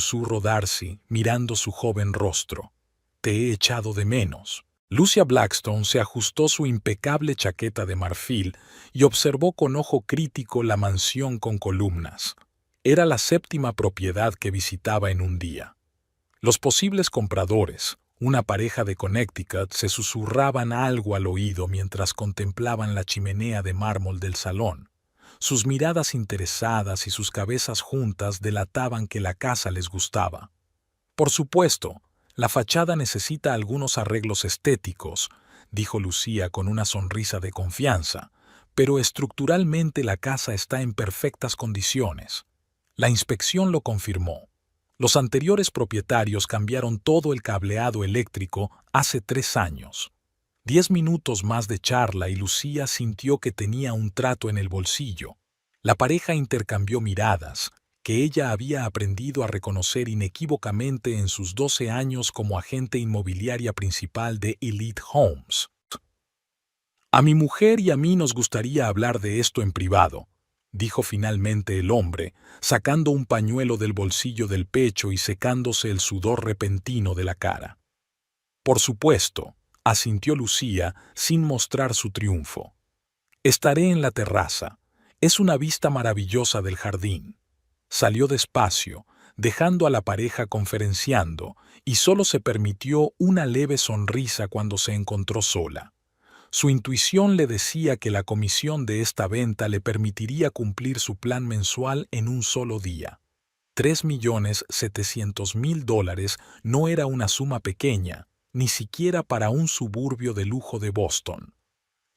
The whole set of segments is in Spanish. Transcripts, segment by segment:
susurró Darcy, mirando su joven rostro. Te he echado de menos. Lucia Blackstone se ajustó su impecable chaqueta de marfil y observó con ojo crítico la mansión con columnas. Era la 7ª propiedad que visitaba en un día. Los posibles compradores, una pareja de Connecticut, se susurraban algo al oído mientras contemplaban la chimenea de mármol del salón. Sus miradas interesadas y sus cabezas juntas delataban que la casa les gustaba. Por supuesto, la fachada necesita algunos arreglos estéticos, dijo Lucía con una sonrisa de confianza, pero estructuralmente la casa está en perfectas condiciones. La inspección lo confirmó. Los anteriores propietarios cambiaron todo el cableado eléctrico hace 3 años. 10 minutos más de charla y Lucía sintió que tenía un trato en el bolsillo. La pareja intercambió miradas, que ella había aprendido a reconocer inequívocamente en sus 12 años como agente inmobiliaria principal de Elite Homes. A mi mujer y a mí nos gustaría hablar de esto en privado, dijo finalmente el hombre, sacando un pañuelo del bolsillo del pecho y secándose el sudor repentino de la cara. Por supuesto, asintió Lucía sin mostrar su triunfo. Estaré en la terraza. Es una vista maravillosa del jardín. Salió despacio, dejando a la pareja conferenciando, y solo se permitió una leve sonrisa cuando se encontró sola. Su intuición le decía que la comisión de esta venta le permitiría cumplir su plan mensual en un solo día. $3.700.000 no era una suma pequeña, ni siquiera para un suburbio de lujo de Boston.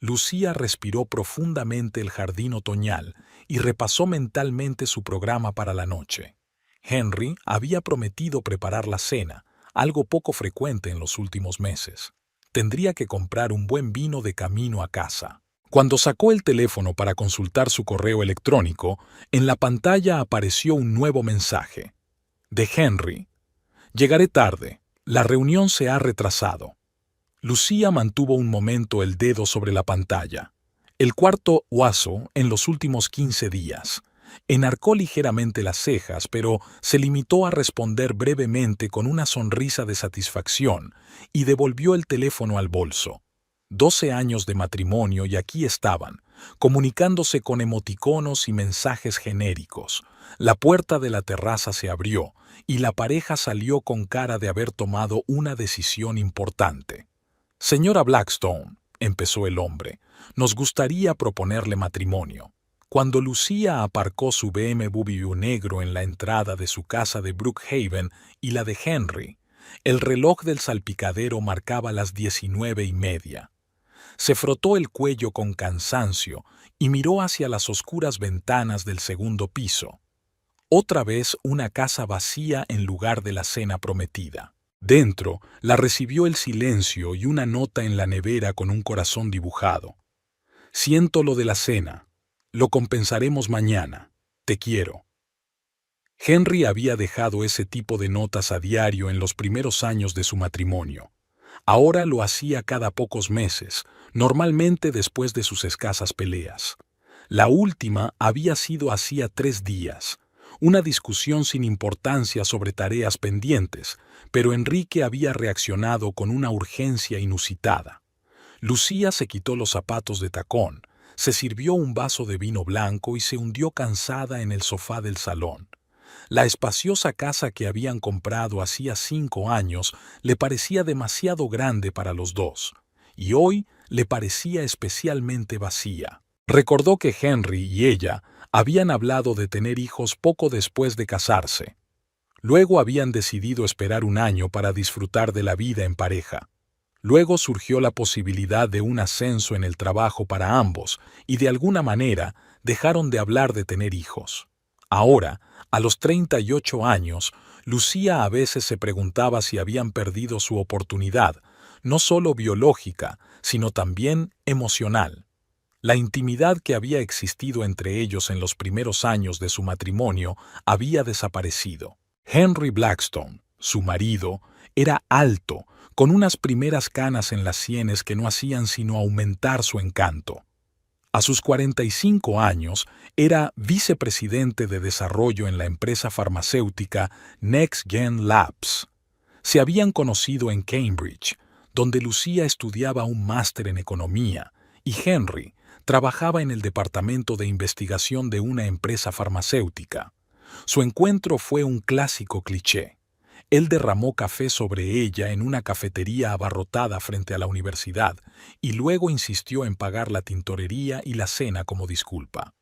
Lucía respiró profundamente el jardín otoñal y repasó mentalmente su programa para la noche. Henry había prometido preparar la cena, algo poco frecuente en los últimos meses. Tendría que comprar un buen vino de camino a casa. Cuando sacó el teléfono para consultar su correo electrónico, en la pantalla apareció un nuevo mensaje. De Henry. Llegaré tarde. La reunión se ha retrasado. Lucía mantuvo un momento el dedo sobre la pantalla. El cuarto huaso en los últimos 15 días. Enarcó ligeramente las cejas, pero se limitó a responder brevemente con una sonrisa de satisfacción y devolvió el teléfono al bolso. 12 años de matrimonio y aquí estaban, comunicándose con emoticonos y mensajes genéricos. La puerta de la terraza se abrió y la pareja salió con cara de haber tomado una decisión importante. «Señora Blackstone», empezó el hombre, «nos gustaría proponerle matrimonio». Cuando Lucía aparcó su BMW negro en la entrada de su casa de Brookhaven y la de Henry, el reloj del salpicadero marcaba las 19:30. Se frotó el cuello con cansancio y miró hacia las oscuras ventanas del segundo piso. Otra vez una casa vacía en lugar de la cena prometida. Dentro la recibió el silencio y una nota en la nevera con un corazón dibujado. «Siento lo de la cena. Lo compensaremos mañana. Te quiero». Henry había dejado ese tipo de notas a diario en los primeros años de su matrimonio. Ahora lo hacía cada pocos meses, normalmente después de sus escasas peleas. La última había sido hacía 3 días, una discusión sin importancia sobre tareas pendientes, pero Enrique había reaccionado con una urgencia inusitada. Lucía se quitó los zapatos de tacón, se sirvió un vaso de vino blanco y se hundió cansada en el sofá del salón. La espaciosa casa que habían comprado hacía 5 años le parecía demasiado grande para los dos, y hoy le parecía especialmente vacía. Recordó que Henry y ella habían hablado de tener hijos poco después de casarse. Luego habían decidido esperar un año para disfrutar de la vida en pareja. Luego surgió la posibilidad de un ascenso en el trabajo para ambos y de alguna manera dejaron de hablar de tener hijos. Ahora, a los 38 años, Lucía a veces se preguntaba si habían perdido su oportunidad, no solo biológica, sino también emocional. La intimidad que había existido entre ellos en los primeros años de su matrimonio había desaparecido. Henry Blackstone, su marido, era alto, con unas primeras canas en las sienes que no hacían sino aumentar su encanto. A sus 45 años, era vicepresidente de desarrollo en la empresa farmacéutica NextGen Labs. Se habían conocido en Cambridge, donde Lucía estudiaba un máster en economía, y Henry trabajaba en el departamento de investigación de una empresa farmacéutica. Su encuentro fue un clásico cliché. Él derramó café sobre ella en una cafetería abarrotada frente a la universidad y luego insistió en pagar la tintorería y la cena como disculpa.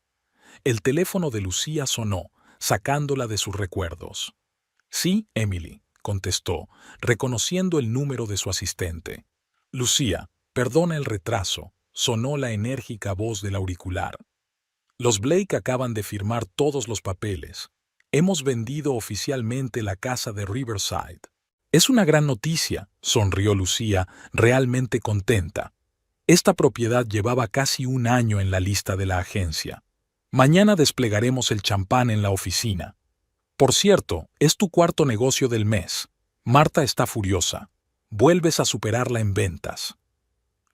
El teléfono de Lucía sonó, sacándola de sus recuerdos. «Sí, Emily», contestó, reconociendo el número de su asistente. «Lucía, perdona el retraso», sonó la enérgica voz del auricular. «Los Blake acaban de firmar todos los papeles. Hemos vendido oficialmente la casa de Riverside». «Es una gran noticia», sonrió Lucía, realmente contenta. Esta propiedad llevaba casi un año en la lista de la agencia. «Mañana desplegaremos el champán en la oficina. Por cierto, es tu cuarto negocio del mes. Marta está furiosa. Vuelves a superarla en ventas».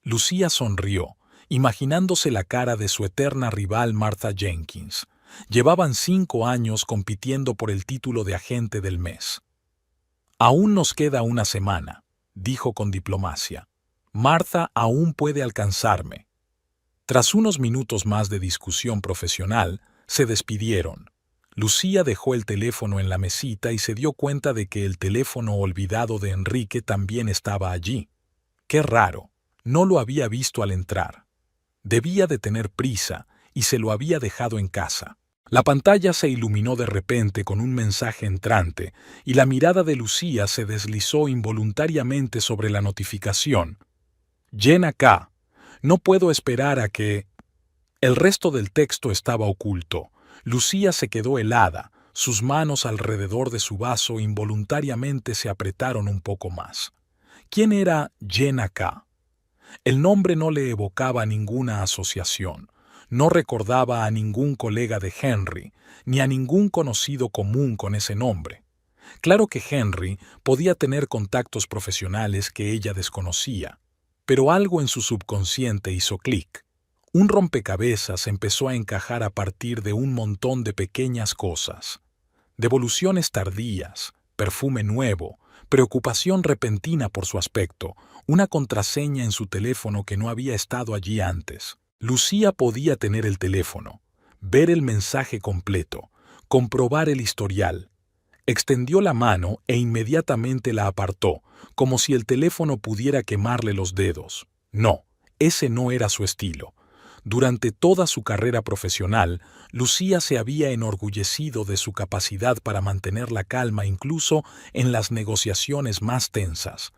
Lucía sonrió, imaginándose la cara de su eterna rival Martha Jenkins. Llevaban 5 años compitiendo por el título de agente del mes. «Aún nos queda una semana», dijo con diplomacia. «Martha aún puede alcanzarme». Tras unos minutos más de discusión profesional, se despidieron. Lucía dejó el teléfono en la mesita y se dio cuenta de que el teléfono olvidado de Enrique también estaba allí. Qué raro, no lo había visto al entrar. Debía de tener prisa y se lo había dejado en casa. La pantalla se iluminó de repente con un mensaje entrante y la mirada de Lucía se deslizó involuntariamente sobre la notificación. «Jen acá. No puedo esperar a que...». El resto del texto estaba oculto. Lucía se quedó helada, sus manos alrededor de su vaso involuntariamente se apretaron un poco más. ¿Quién era Jen acá? El nombre no le evocaba ninguna asociación. No recordaba a ningún colega de Henry, ni a ningún conocido común con ese nombre. Claro que Henry podía tener contactos profesionales que ella desconocía, pero algo en su subconsciente hizo clic. Un rompecabezas empezó a encajar a partir de un montón de pequeñas cosas. Devoluciones tardías, perfume nuevo, preocupación repentina por su aspecto, una contraseña en su teléfono que no había estado allí antes. Lucía podía tener el teléfono, ver el mensaje completo, comprobar el historial. Extendió la mano e inmediatamente la apartó, como si el teléfono pudiera quemarle los dedos. No, ese no era su estilo. Durante toda su carrera profesional, Lucía se había enorgullecido de su capacidad para mantener la calma incluso en las negociaciones más tensas.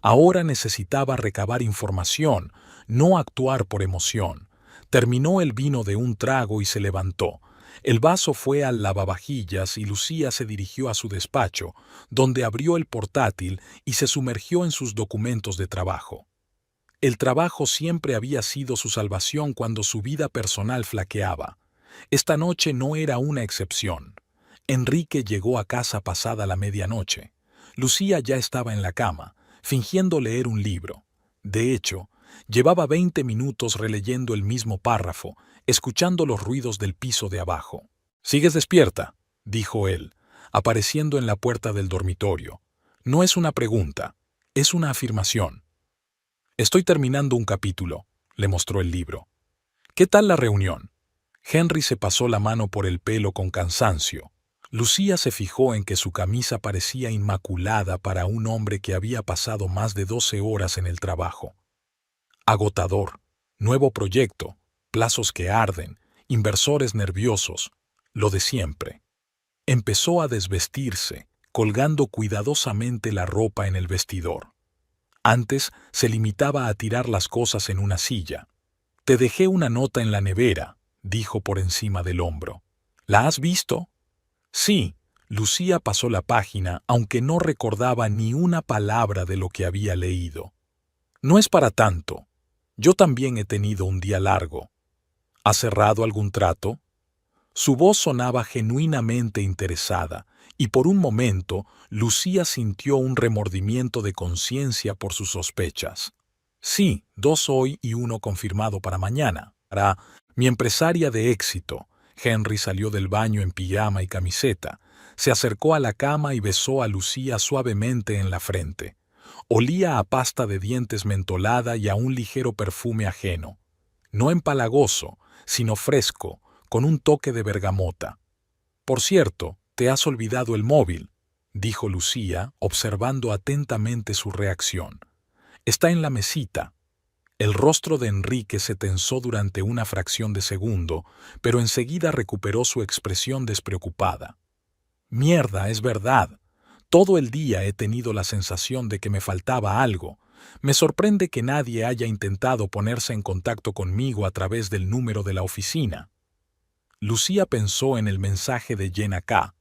Ahora necesitaba recabar información, no actuar por emoción. Terminó el vino de un trago y se levantó. El vaso fue al lavavajillas y Lucía se dirigió a su despacho, donde abrió el portátil y se sumergió en sus documentos de trabajo. El trabajo siempre había sido su salvación cuando su vida personal flaqueaba. Esta noche no era una excepción. Enrique llegó a casa pasada la medianoche. Lucía ya estaba en la cama, fingiendo leer un libro. De hecho, llevaba 20 minutos releyendo el mismo párrafo, escuchando los ruidos del piso de abajo. «¿Sigues despierta?», dijo él, apareciendo en la puerta del dormitorio. «No es una pregunta, es una afirmación». «Estoy terminando un capítulo», le mostró el libro. «¿Qué tal la reunión?». Henry se pasó la mano por el pelo con cansancio. Lucía se fijó en que su camisa parecía inmaculada para un hombre que había pasado más de 12 horas en el trabajo. Agotador, nuevo proyecto, plazos que arden, inversores nerviosos, lo de siempre. Empezó a desvestirse, colgando cuidadosamente la ropa en el vestidor. Antes se limitaba a tirar las cosas en una silla. «Te dejé una nota en la nevera», dijo por encima del hombro. «¿La has visto?». «Sí». Lucía pasó la página, aunque no recordaba ni una palabra de lo que había leído. «No es para tanto. Yo también he tenido un día largo». «¿Has cerrado algún trato?». Su voz sonaba genuinamente interesada, y por un momento Lucía sintió un remordimiento de conciencia por sus sospechas. «Sí, 2 hoy y 1 confirmado para mañana». Mi empresaria de éxito. Henry salió del baño en pijama y camiseta. Se acercó a la cama y besó a Lucía suavemente en la frente. Olía a pasta de dientes mentolada y a un ligero perfume ajeno. No empalagoso, sino fresco, con un toque de bergamota. «Por cierto, te has olvidado el móvil», dijo Lucía, observando atentamente su reacción. «Está en la mesita». El rostro de Enrique se tensó durante una fracción de segundo, pero enseguida recuperó su expresión despreocupada. «Mierda, es verdad. Todo el día he tenido la sensación de que me faltaba algo. Me sorprende que nadie haya intentado ponerse en contacto conmigo a través del número de la oficina». Lucía pensó en el mensaje de Jenna K.,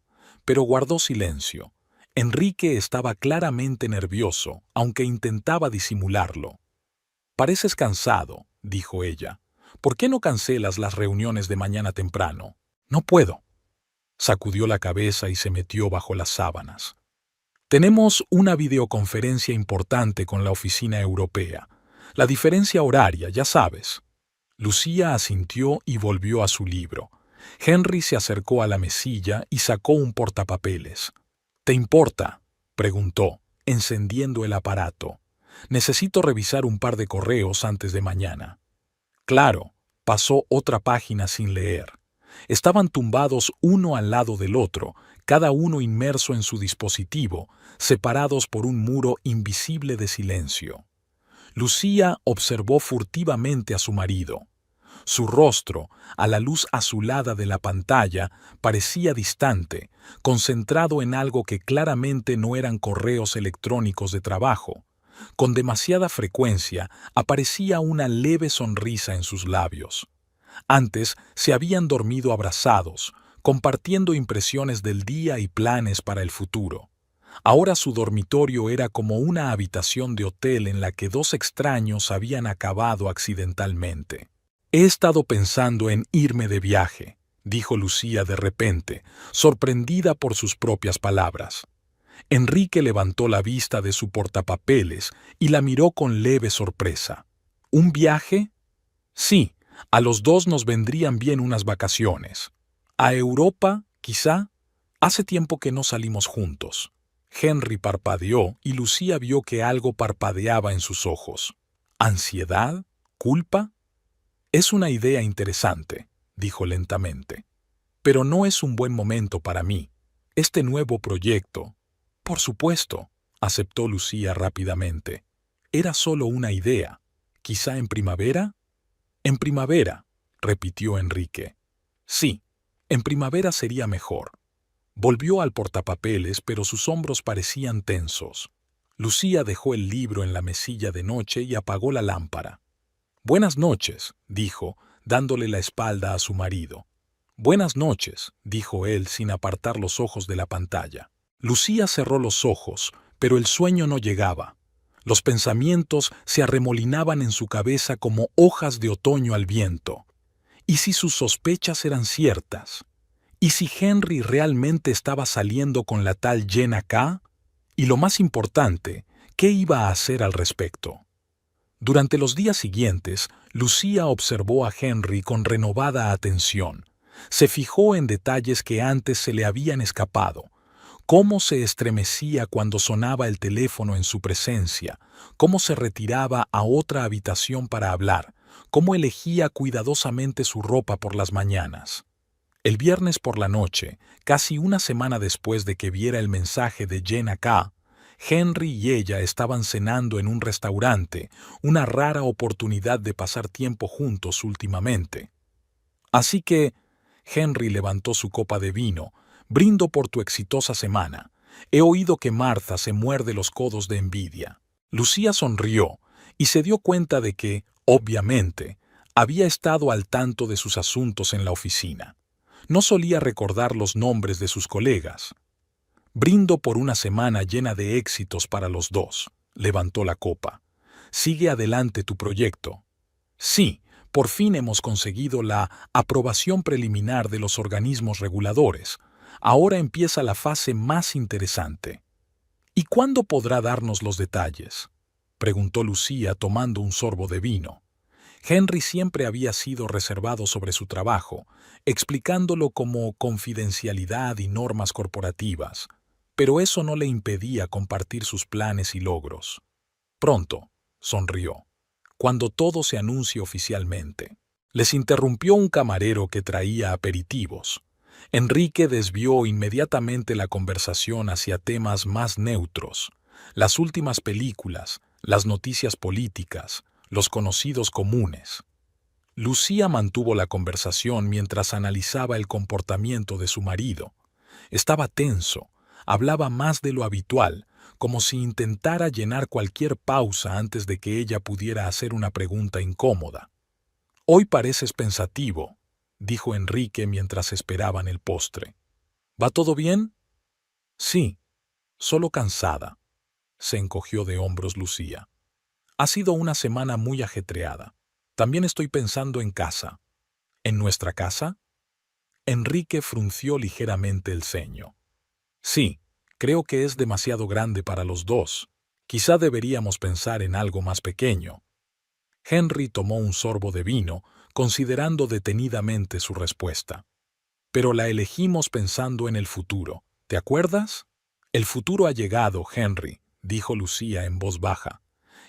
pero guardó silencio. Enrique estaba claramente nervioso, aunque intentaba disimularlo. «Pareces cansado», dijo ella. «¿Por qué no cancelas las reuniones de mañana temprano?» «No puedo». Sacudió la cabeza y se metió bajo las sábanas. «Tenemos una videoconferencia importante con la oficina europea. La diferencia horaria, ya sabes». Lucía asintió y volvió a su libro. Henry se acercó a la mesilla y sacó un portapapeles. «¿Te importa?», preguntó, encendiendo el aparato. «Necesito revisar un par de correos antes de mañana». Claro, pasó otra página sin leer. Estaban tumbados uno al lado del otro, cada uno inmerso en su dispositivo, separados por un muro invisible de silencio. Lucía observó furtivamente a su marido. Su rostro, a la luz azulada de la pantalla, parecía distante, concentrado en algo que claramente no eran correos electrónicos de trabajo. Con demasiada frecuencia aparecía una leve sonrisa en sus labios. Antes se habían dormido abrazados, compartiendo impresiones del día y planes para el futuro. Ahora su dormitorio era como una habitación de hotel en la que dos extraños habían acabado accidentalmente. «He estado pensando en irme de viaje», dijo Lucía de repente, sorprendida por sus propias palabras. Enrique levantó la vista de su portapapeles y la miró con leve sorpresa. «¿Un viaje?» «Sí, a los dos nos vendrían bien unas vacaciones. ¿A Europa, quizá? Hace tiempo que no salimos juntos». Henry parpadeó y Lucía vio que algo parpadeaba en sus ojos. ¿Ansiedad? ¿Culpa? «Es una idea interesante», dijo lentamente. «Pero no es un buen momento para mí. Este nuevo proyecto...» «Por supuesto», aceptó Lucía rápidamente. «Era solo una idea. ¿Quizá en primavera?» «En primavera», repitió Enrique. «Sí, en primavera sería mejor». Volvió al portapapeles, pero sus hombros parecían tensos. Lucía dejó el libro en la mesilla de noche y apagó la lámpara. «Buenas noches», dijo, dándole la espalda a su marido. «Buenas noches», dijo él sin apartar los ojos de la pantalla. Lucía cerró los ojos, pero el sueño no llegaba. Los pensamientos se arremolinaban en su cabeza como hojas de otoño al viento. ¿Y si sus sospechas eran ciertas? ¿Y si Henry realmente estaba saliendo con la tal Jenna K? Y lo más importante, ¿qué iba a hacer al respecto? Durante los días siguientes, Lucía observó a Henry con renovada atención. Se fijó en detalles que antes se le habían escapado. Cómo se estremecía cuando sonaba el teléfono en su presencia, cómo se retiraba a otra habitación para hablar, cómo elegía cuidadosamente su ropa por las mañanas. El viernes por la noche, casi una semana después de que viera el mensaje de Jenna K., Henry y ella estaban cenando en un restaurante, una rara oportunidad de pasar tiempo juntos últimamente. Así que, Henry levantó su copa de vino, «Brindo por tu exitosa semana. He oído que Martha se muerde los codos de envidia». Lucía sonrió y se dio cuenta de que, obviamente, había estado al tanto de sus asuntos en la oficina. No solía recordar los nombres de sus colegas. «Brindo por una semana llena de éxitos para los dos», levantó la copa. «Sigue adelante tu proyecto». «Sí, por fin hemos conseguido la aprobación preliminar de los organismos reguladores. Ahora empieza la fase más interesante». «¿Y cuándo podrá darnos los detalles?», preguntó Lucía tomando un sorbo de vino. Henry siempre había sido reservado sobre su trabajo, explicándolo como confidencialidad y normas corporativas, pero eso no le impedía compartir sus planes y logros. Pronto, sonrió, cuando todo se anuncie oficialmente. Les interrumpió un camarero que traía aperitivos. Enrique desvió inmediatamente la conversación hacia temas más neutros: las últimas películas, las noticias políticas, los conocidos comunes. Lucía mantuvo la conversación mientras analizaba el comportamiento de su marido. Estaba tenso, hablaba más de lo habitual, como si intentara llenar cualquier pausa antes de que ella pudiera hacer una pregunta incómoda. «Hoy pareces pensativo», dijo Enrique mientras esperaban el postre. «¿Va todo bien?» «Sí, solo cansada», se encogió de hombros Lucía. «Ha sido una semana muy ajetreada. También estoy pensando en casa». «¿En nuestra casa?» Enrique frunció ligeramente el ceño. «Sí, creo que es demasiado grande para los dos. Quizá deberíamos pensar en algo más pequeño». Henry tomó un sorbo de vino, considerando detenidamente su respuesta. «Pero la elegimos pensando en el futuro. ¿Te acuerdas?» «El futuro ha llegado, Henry», dijo Lucía en voz baja,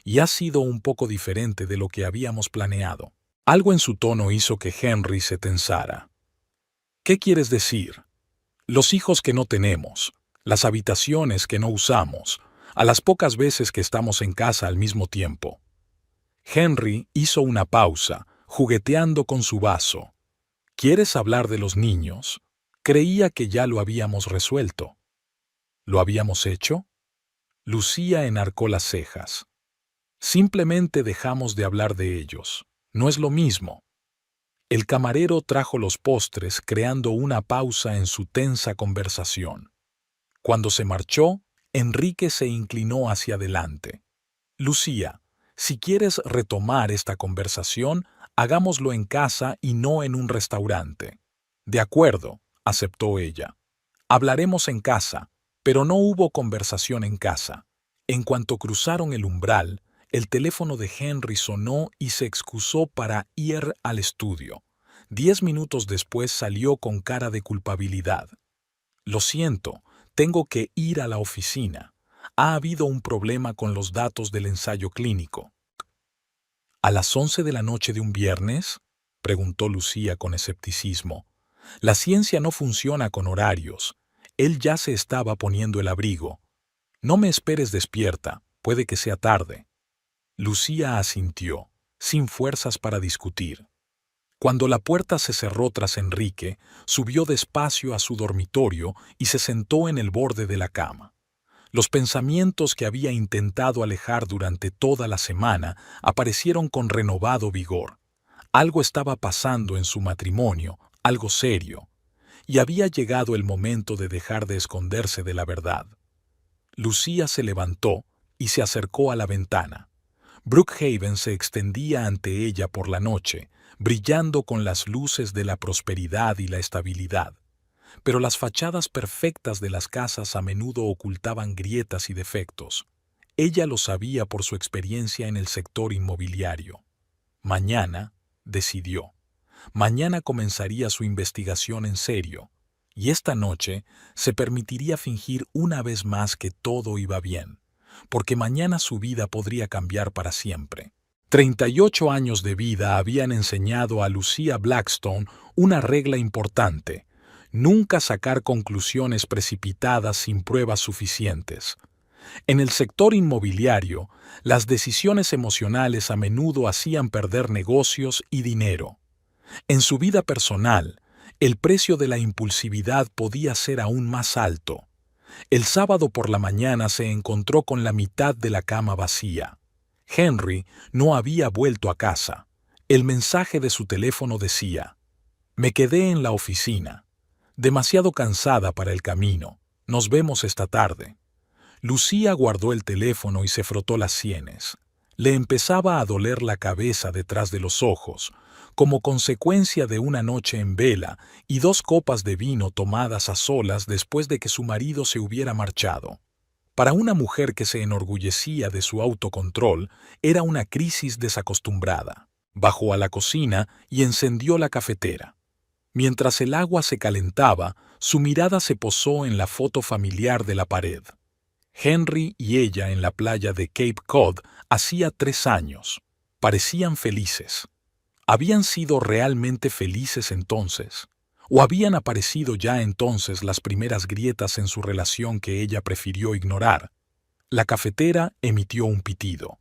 «y ha sido un poco diferente de lo que habíamos planeado». Algo en su tono hizo que Henry se tensara. «¿Qué quieres decir?» «Los hijos que no tenemos, las habitaciones que no usamos, a las pocas veces que estamos en casa al mismo tiempo». Henry hizo una pausa, jugueteando con su vaso. «¿Quieres hablar de los niños? Creía que ya lo habíamos resuelto». «¿Lo habíamos hecho?» Lucía enarcó las cejas. «Simplemente dejamos de hablar de ellos. No es lo mismo». El camarero trajo los postres, creando una pausa en su tensa conversación. Cuando se marchó, Enrique se inclinó hacia adelante. «Lucía, si quieres retomar esta conversación, hagámoslo en casa y no en un restaurante». «De acuerdo», aceptó ella. «Hablaremos en casa», pero no hubo conversación en casa. En cuanto cruzaron el umbral, el teléfono de Henry sonó y se excusó para ir al estudio. 10 minutos después salió con cara de culpabilidad. «Lo siento, tengo que ir a la oficina. Ha habido un problema con los datos del ensayo clínico». «¿A las 11 de la noche de un viernes?», preguntó Lucía con escepticismo. «La ciencia no funciona con horarios». Él ya se estaba poniendo el abrigo. «No me esperes despierta, puede que sea tarde». Lucía asintió, sin fuerzas para discutir. Cuando la puerta se cerró tras Enrique, subió despacio a su dormitorio y se sentó en el borde de la cama. Los pensamientos que había intentado alejar durante toda la semana aparecieron con renovado vigor. Algo estaba pasando en su matrimonio, algo serio, y había llegado el momento de dejar de esconderse de la verdad. Lucía se levantó y se acercó a la ventana. Brookhaven se extendía ante ella por la noche, brillando con las luces de la prosperidad y la estabilidad. Pero las fachadas perfectas de las casas a menudo ocultaban grietas y defectos. Ella lo sabía por su experiencia en el sector inmobiliario. Mañana, decidió, mañana comenzaría su investigación en serio, y esta noche se permitiría fingir una vez más que todo iba bien, porque mañana su vida podría cambiar para siempre. 38 años de vida habían enseñado a Lucía Blackstone una regla importante: nunca sacar conclusiones precipitadas sin pruebas suficientes. En el sector inmobiliario, las decisiones emocionales a menudo hacían perder negocios y dinero. En su vida personal, el precio de la impulsividad podía ser aún más alto. El sábado por la mañana se encontró con la mitad de la cama vacía. Henry no había vuelto a casa. El mensaje de su teléfono decía: «Me quedé en la oficina. Demasiado cansada para el camino. Nos vemos esta tarde». Lucía guardó el teléfono y se frotó las sienes. Le empezaba a doler la cabeza detrás de los ojos, como consecuencia de una noche en vela y 2 copas de vino tomadas a solas después de que su marido se hubiera marchado. Para una mujer que se enorgullecía de su autocontrol, era una crisis desacostumbrada. Bajó a la cocina y encendió la cafetera. Mientras el agua se calentaba, su mirada se posó en la foto familiar de la pared. Henry y ella en la playa de Cape Cod hacía 3 años. Parecían felices. ¿Habían sido realmente felices entonces? ¿O habían aparecido ya entonces las primeras grietas en su relación que ella prefirió ignorar? La cafetera emitió un pitido.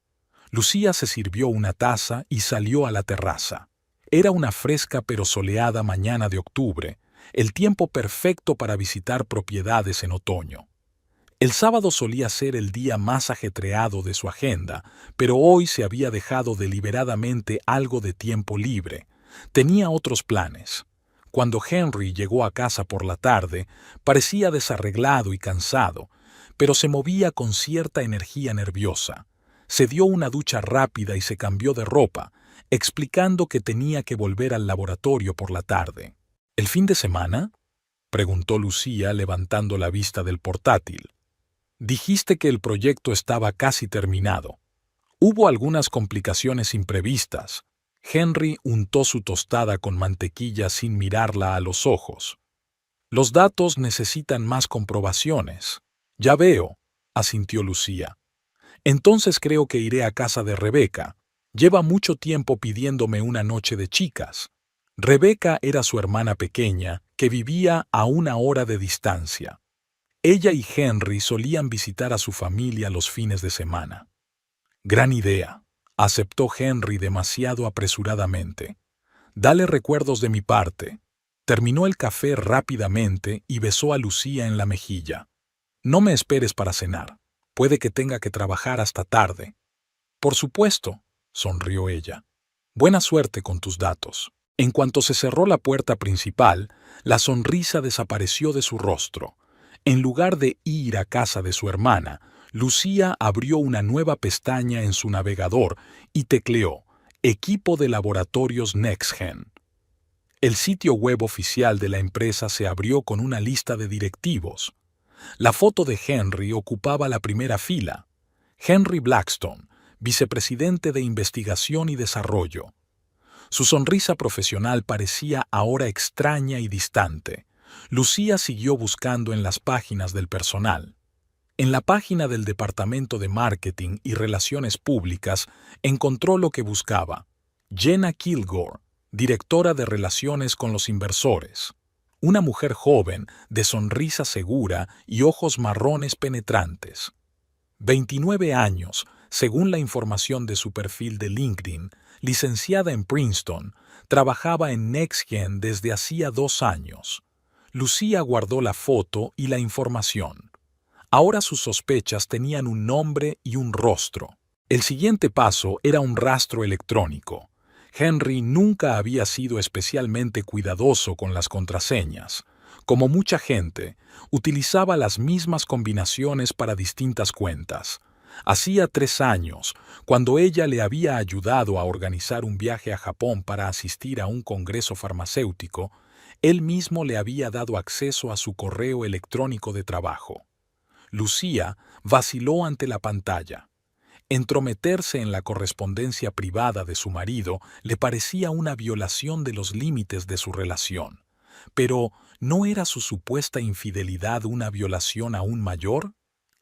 Lucía se sirvió una taza y salió a la terraza. Era una fresca pero soleada mañana de octubre, el tiempo perfecto para visitar propiedades en otoño. El sábado solía ser el día más ajetreado de su agenda, pero hoy se había dejado deliberadamente algo de tiempo libre. Tenía otros planes. Cuando Henry llegó a casa por la tarde, parecía desarreglado y cansado, pero se movía con cierta energía nerviosa. Se dio una ducha rápida y se cambió de ropa, explicando que tenía que volver al laboratorio por la tarde. ¿El fin de semana?, preguntó Lucía levantando la vista del portátil. Dijiste que el proyecto estaba casi terminado. Hubo algunas complicaciones imprevistas. Henry untó su tostada con mantequilla sin mirarla a los ojos. Los datos necesitan más comprobaciones. Ya veo, asintió Lucía. Entonces creo que iré a casa de Rebeca. Lleva mucho tiempo pidiéndome una noche de chicas. Rebeca era su hermana pequeña, que vivía a 1 hora de distancia. Ella y Henry solían visitar a su familia los fines de semana. Gran idea, aceptó Henry demasiado apresuradamente. Dale recuerdos de mi parte. Terminó el café rápidamente y besó a Lucía en la mejilla. No me esperes para cenar. Puede que tenga que trabajar hasta tarde. Por supuesto, sonrió ella. Buena suerte con tus datos. En cuanto se cerró la puerta principal, la sonrisa desapareció de su rostro. En lugar de ir a casa de su hermana, Lucía abrió una nueva pestaña en su navegador y tecleó Equipo de Laboratorios NextGen. El sitio web oficial de la empresa se abrió con una lista de directivos. La foto de Henry ocupaba la primera fila. Henry Blackstone, vicepresidente de Investigación y Desarrollo. Su sonrisa profesional parecía ahora extraña y distante. Lucía siguió buscando en las páginas del personal. En la página del Departamento de Marketing y Relaciones Públicas encontró lo que buscaba. Jenna Kilgore, directora de Relaciones con los Inversores. Una mujer joven, de sonrisa segura y ojos marrones penetrantes. 29 años, según la información de su perfil de LinkedIn, licenciada en Princeton, trabajaba en NextGen desde hacía 2 años. Lucía guardó la foto y la información. Ahora sus sospechas tenían un nombre y un rostro. El siguiente paso era un rastro electrónico. Henry nunca había sido especialmente cuidadoso con las contraseñas. Como mucha gente, utilizaba las mismas combinaciones para distintas cuentas. Hacía 3 años, cuando ella le había ayudado a organizar un viaje a Japón para asistir a un congreso farmacéutico, él mismo le había dado acceso a su correo electrónico de trabajo. Lucía vaciló ante la pantalla. Entrometerse en la correspondencia privada de su marido le parecía una violación de los límites de su relación. Pero, ¿no era su supuesta infidelidad una violación aún mayor?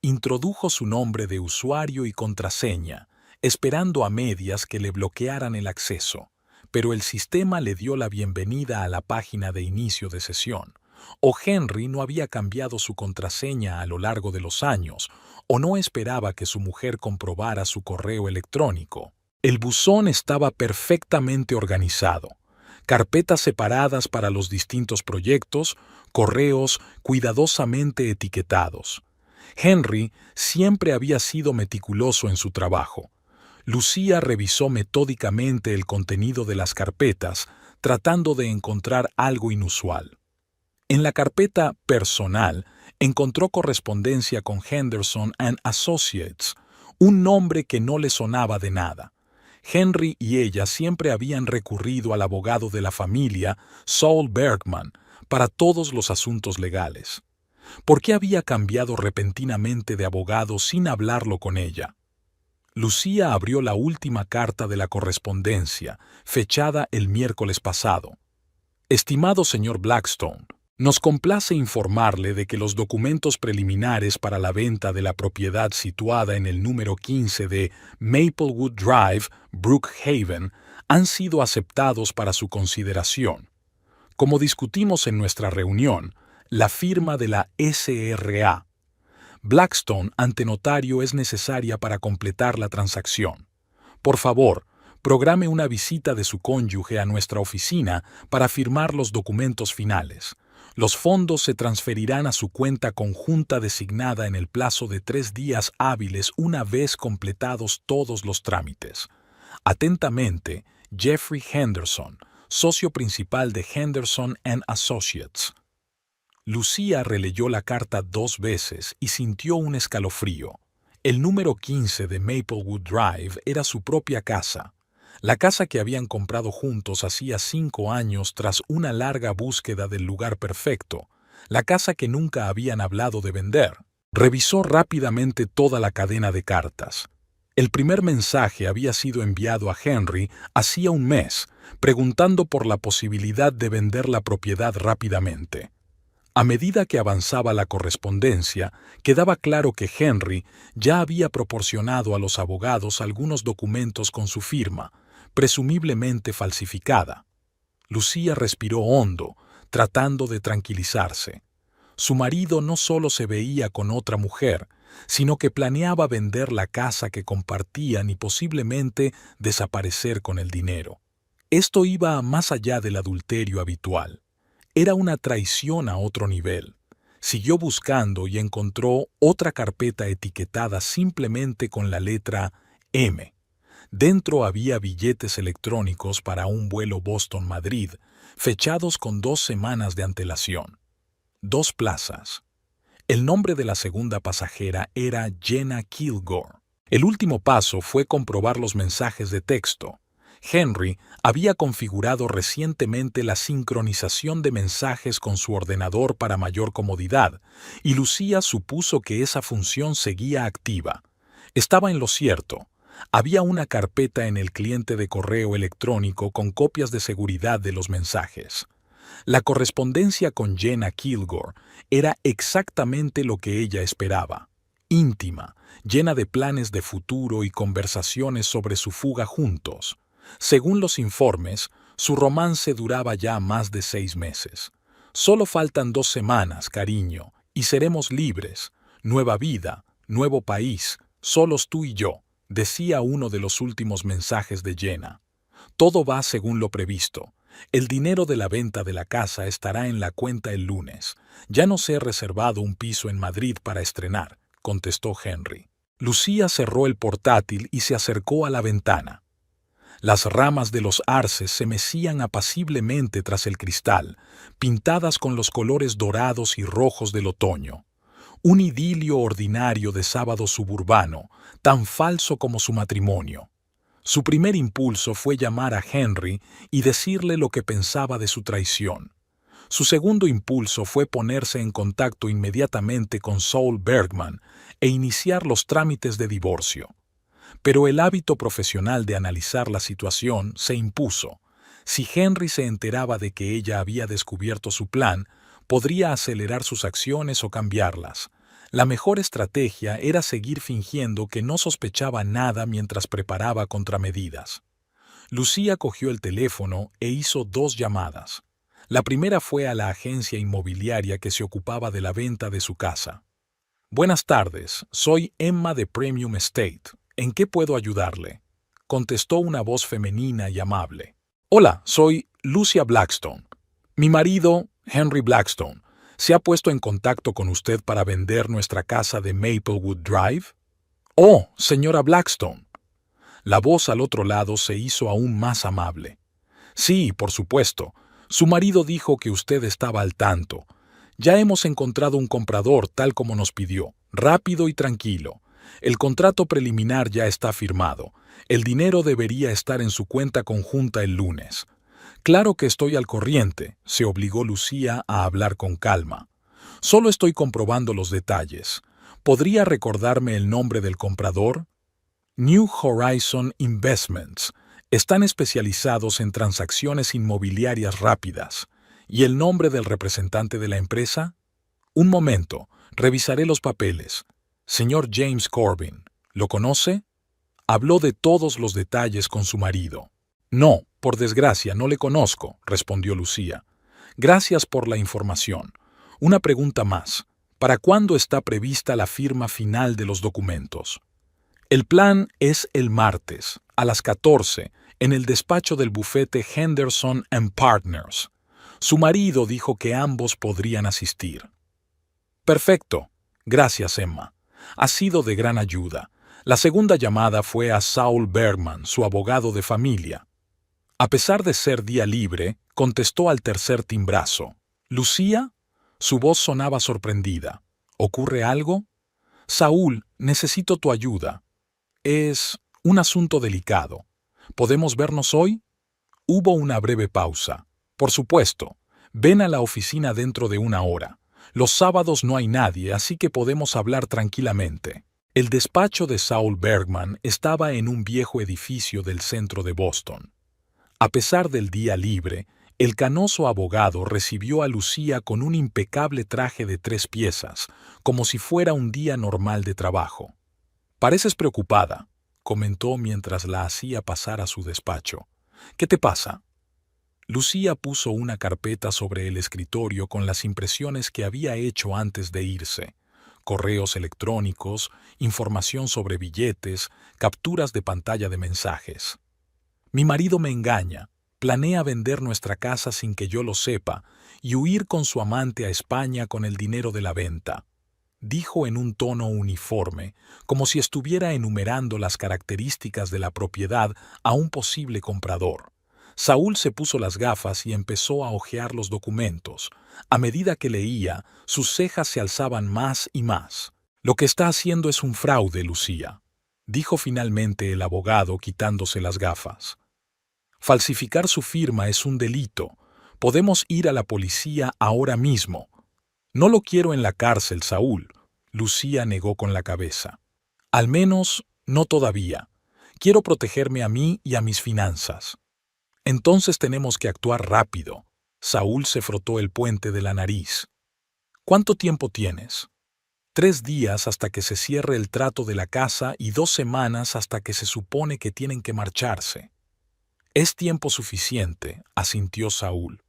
Introdujo su nombre de usuario y contraseña, esperando a medias que le bloquearan el acceso, pero el sistema le dio la bienvenida a la página de inicio de sesión. O Henry no había cambiado su contraseña a lo largo de los años, o no esperaba que su mujer comprobara su correo electrónico. El buzón estaba perfectamente organizado. Carpetas separadas para los distintos proyectos, correos cuidadosamente etiquetados. Henry siempre había sido meticuloso en su trabajo. Lucía revisó metódicamente el contenido de las carpetas, tratando de encontrar algo inusual. En la carpeta personal encontró correspondencia con Henderson and Associates, un nombre que no le sonaba de nada. Henry y ella siempre habían recurrido al abogado de la familia, Saul Bergman, para todos los asuntos legales. ¿Por qué había cambiado repentinamente de abogado sin hablarlo con ella? Lucía abrió la última carta de la correspondencia, fechada el miércoles pasado. Estimado señor Blackstone, nos complace informarle de que los documentos preliminares para la venta de la propiedad situada en el número 15 de Maplewood Drive, Brookhaven, han sido aceptados para su consideración. Como discutimos en nuestra reunión, la firma de la SRA Blackstone ante notario es necesaria para completar la transacción. Por favor, programe una visita de su cónyuge a nuestra oficina para firmar los documentos finales. Los fondos se transferirán a su cuenta conjunta designada en el plazo de 3 días hábiles una vez completados todos los trámites. Atentamente, Jeffrey Henderson, socio principal de Henderson & Associates. Lucía releyó la carta 2 veces y sintió un escalofrío. El número 15 de Maplewood Drive era su propia casa, la casa que habían comprado juntos hacía 5 años tras una larga búsqueda del lugar perfecto, la casa que nunca habían hablado de vender. Revisó rápidamente toda la cadena de cartas. El primer mensaje había sido enviado a Henry hacía un mes, preguntando por la posibilidad de vender la propiedad rápidamente. A medida que avanzaba la correspondencia, quedaba claro que Henry ya había proporcionado a los abogados algunos documentos con su firma, presumiblemente falsificada. Lucía respiró hondo, tratando de tranquilizarse. Su marido no solo se veía con otra mujer, sino que planeaba vender la casa que compartían y posiblemente desaparecer con el dinero. Esto iba más allá del adulterio habitual. Era una traición a otro nivel. Siguió buscando y encontró otra carpeta etiquetada simplemente con la letra M. Dentro había billetes electrónicos para un vuelo Boston-Madrid, fechados con 2 semanas de antelación. 2 plazas. El nombre de la segunda pasajera era Jenna Kilgore. El último paso fue comprobar los mensajes de texto. Henry había configurado recientemente la sincronización de mensajes con su ordenador para mayor comodidad, y Lucía supuso que esa función seguía activa. Estaba en lo cierto. Había una carpeta en el cliente de correo electrónico con copias de seguridad de los mensajes. La correspondencia con Jenna Kilgore era exactamente lo que ella esperaba. Íntima, llena de planes de futuro y conversaciones sobre su fuga juntos. Según los informes, su romance duraba ya más de 6 meses. Solo faltan 2 semanas, cariño, y seremos libres. Nueva vida, nuevo país, solos tú y yo, decía uno de los últimos mensajes de Jenna. Todo va según lo previsto. El dinero de la venta de la casa estará en la cuenta el lunes. Ya nos he reservado un piso en Madrid para estrenar, contestó Henry. Lucía cerró el portátil y se acercó a la ventana. Las ramas de los arces se mecían apaciblemente tras el cristal, pintadas con los colores dorados y rojos del otoño. Un idilio ordinario de sábado suburbano, tan falso como su matrimonio. Su primer impulso fue llamar a Henry y decirle lo que pensaba de su traición. Su segundo impulso fue ponerse en contacto inmediatamente con Saul Bergman e iniciar los trámites de divorcio. Pero el hábito profesional de analizar la situación se impuso. Si Henry se enteraba de que ella había descubierto su plan, podría acelerar sus acciones o cambiarlas. La mejor estrategia era seguir fingiendo que no sospechaba nada mientras preparaba contramedidas. Lucía cogió el teléfono e hizo 2 llamadas. La primera fue a la agencia inmobiliaria que se ocupaba de la venta de su casa. «Buenas tardes, soy Emma de Premium Estate. ¿En qué puedo ayudarle?», contestó una voz femenina y amable. «Hola, soy Lucia Blackstone. Mi marido, Henry Blackstone, ¿se ha puesto en contacto con usted para vender nuestra casa de Maplewood Drive?» «Oh, señora Blackstone». La voz al otro lado se hizo aún más amable. «Sí, por supuesto. Su marido dijo que usted estaba al tanto. Ya hemos encontrado un comprador tal como nos pidió, rápido y tranquilo. El contrato preliminar ya está firmado. El dinero debería estar en su cuenta conjunta el lunes. Claro que estoy al corriente», se obligó Lucía a hablar con calma. «Solo estoy comprobando los detalles. ¿Podría recordarme el nombre del comprador?» New Horizon Investments. Están especializados en transacciones inmobiliarias rápidas. ¿Y el nombre del representante de la empresa? Un momento, revisaré los papeles. Señor James Corbin, ¿lo conoce? Habló de todos los detalles con su marido. No, por desgracia, no le conozco, respondió Lucía. Gracias por la información. Una pregunta más. ¿Para cuándo está prevista la firma final de los documentos? El plan es el martes, a las 14, en el despacho del bufete Henderson & Partners. Su marido dijo que ambos podrían asistir. Perfecto. Gracias, Emma. Ha sido de gran ayuda. La segunda llamada fue a Saul Bergman, su abogado de familia. A pesar de ser día libre, contestó al tercer timbrazo. ¿Lucía? Su voz sonaba sorprendida. ¿Ocurre algo? Saúl, necesito tu ayuda. Es un asunto delicado. ¿Podemos vernos hoy? Hubo una breve pausa. Por supuesto. Ven a la oficina dentro de una hora. Los sábados no hay nadie, así que podemos hablar tranquilamente. El despacho de Saul Bergman estaba en un viejo edificio del centro de Boston. A pesar del día libre, el canoso abogado recibió a Lucía con un impecable traje de 3 piezas, como si fuera un día normal de trabajo. «Pareces preocupada», comentó mientras la hacía pasar a su despacho. «¿Qué te pasa?» Lucía puso una carpeta sobre el escritorio con las impresiones que había hecho antes de irse. Correos electrónicos, información sobre billetes, capturas de pantalla de mensajes. «Mi marido me engaña. Planea vender nuestra casa sin que yo lo sepa y huir con su amante a España con el dinero de la venta», dijo en un tono uniforme, como si estuviera enumerando las características de la propiedad a un posible comprador. Saúl se puso las gafas y empezó a hojear los documentos. A medida que leía, sus cejas se alzaban más y más. «Lo que está haciendo es un fraude, Lucía», dijo finalmente el abogado quitándose las gafas. «Falsificar su firma es un delito. Podemos ir a la policía ahora mismo». «No lo quiero en la cárcel, Saúl», Lucía negó con la cabeza. «Al menos, no todavía. Quiero protegerme a mí y a mis finanzas». «Entonces tenemos que actuar rápido». Saúl se frotó el puente de la nariz. «¿Cuánto tiempo tienes?» 3 días hasta que se cierre el trato de la casa y 2 semanas hasta que se supone que tienen que marcharse. «Es tiempo suficiente», asintió Saúl.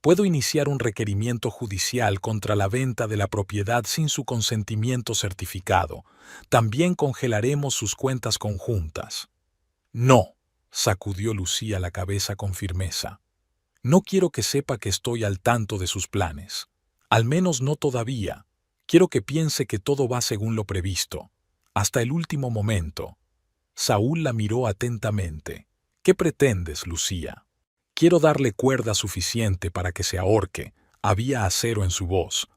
«Puedo iniciar un requerimiento judicial contra la venta de la propiedad sin su consentimiento certificado. También congelaremos sus cuentas conjuntas». «No», sacudió Lucía la cabeza con firmeza. «No quiero que sepa que estoy al tanto de sus planes. Al menos no todavía. Quiero que piense que todo va según lo previsto. Hasta el último momento». Saúl la miró atentamente. «¿Qué pretendes, Lucía?» «Quiero darle cuerda suficiente para que se ahorque», había acero en su voz.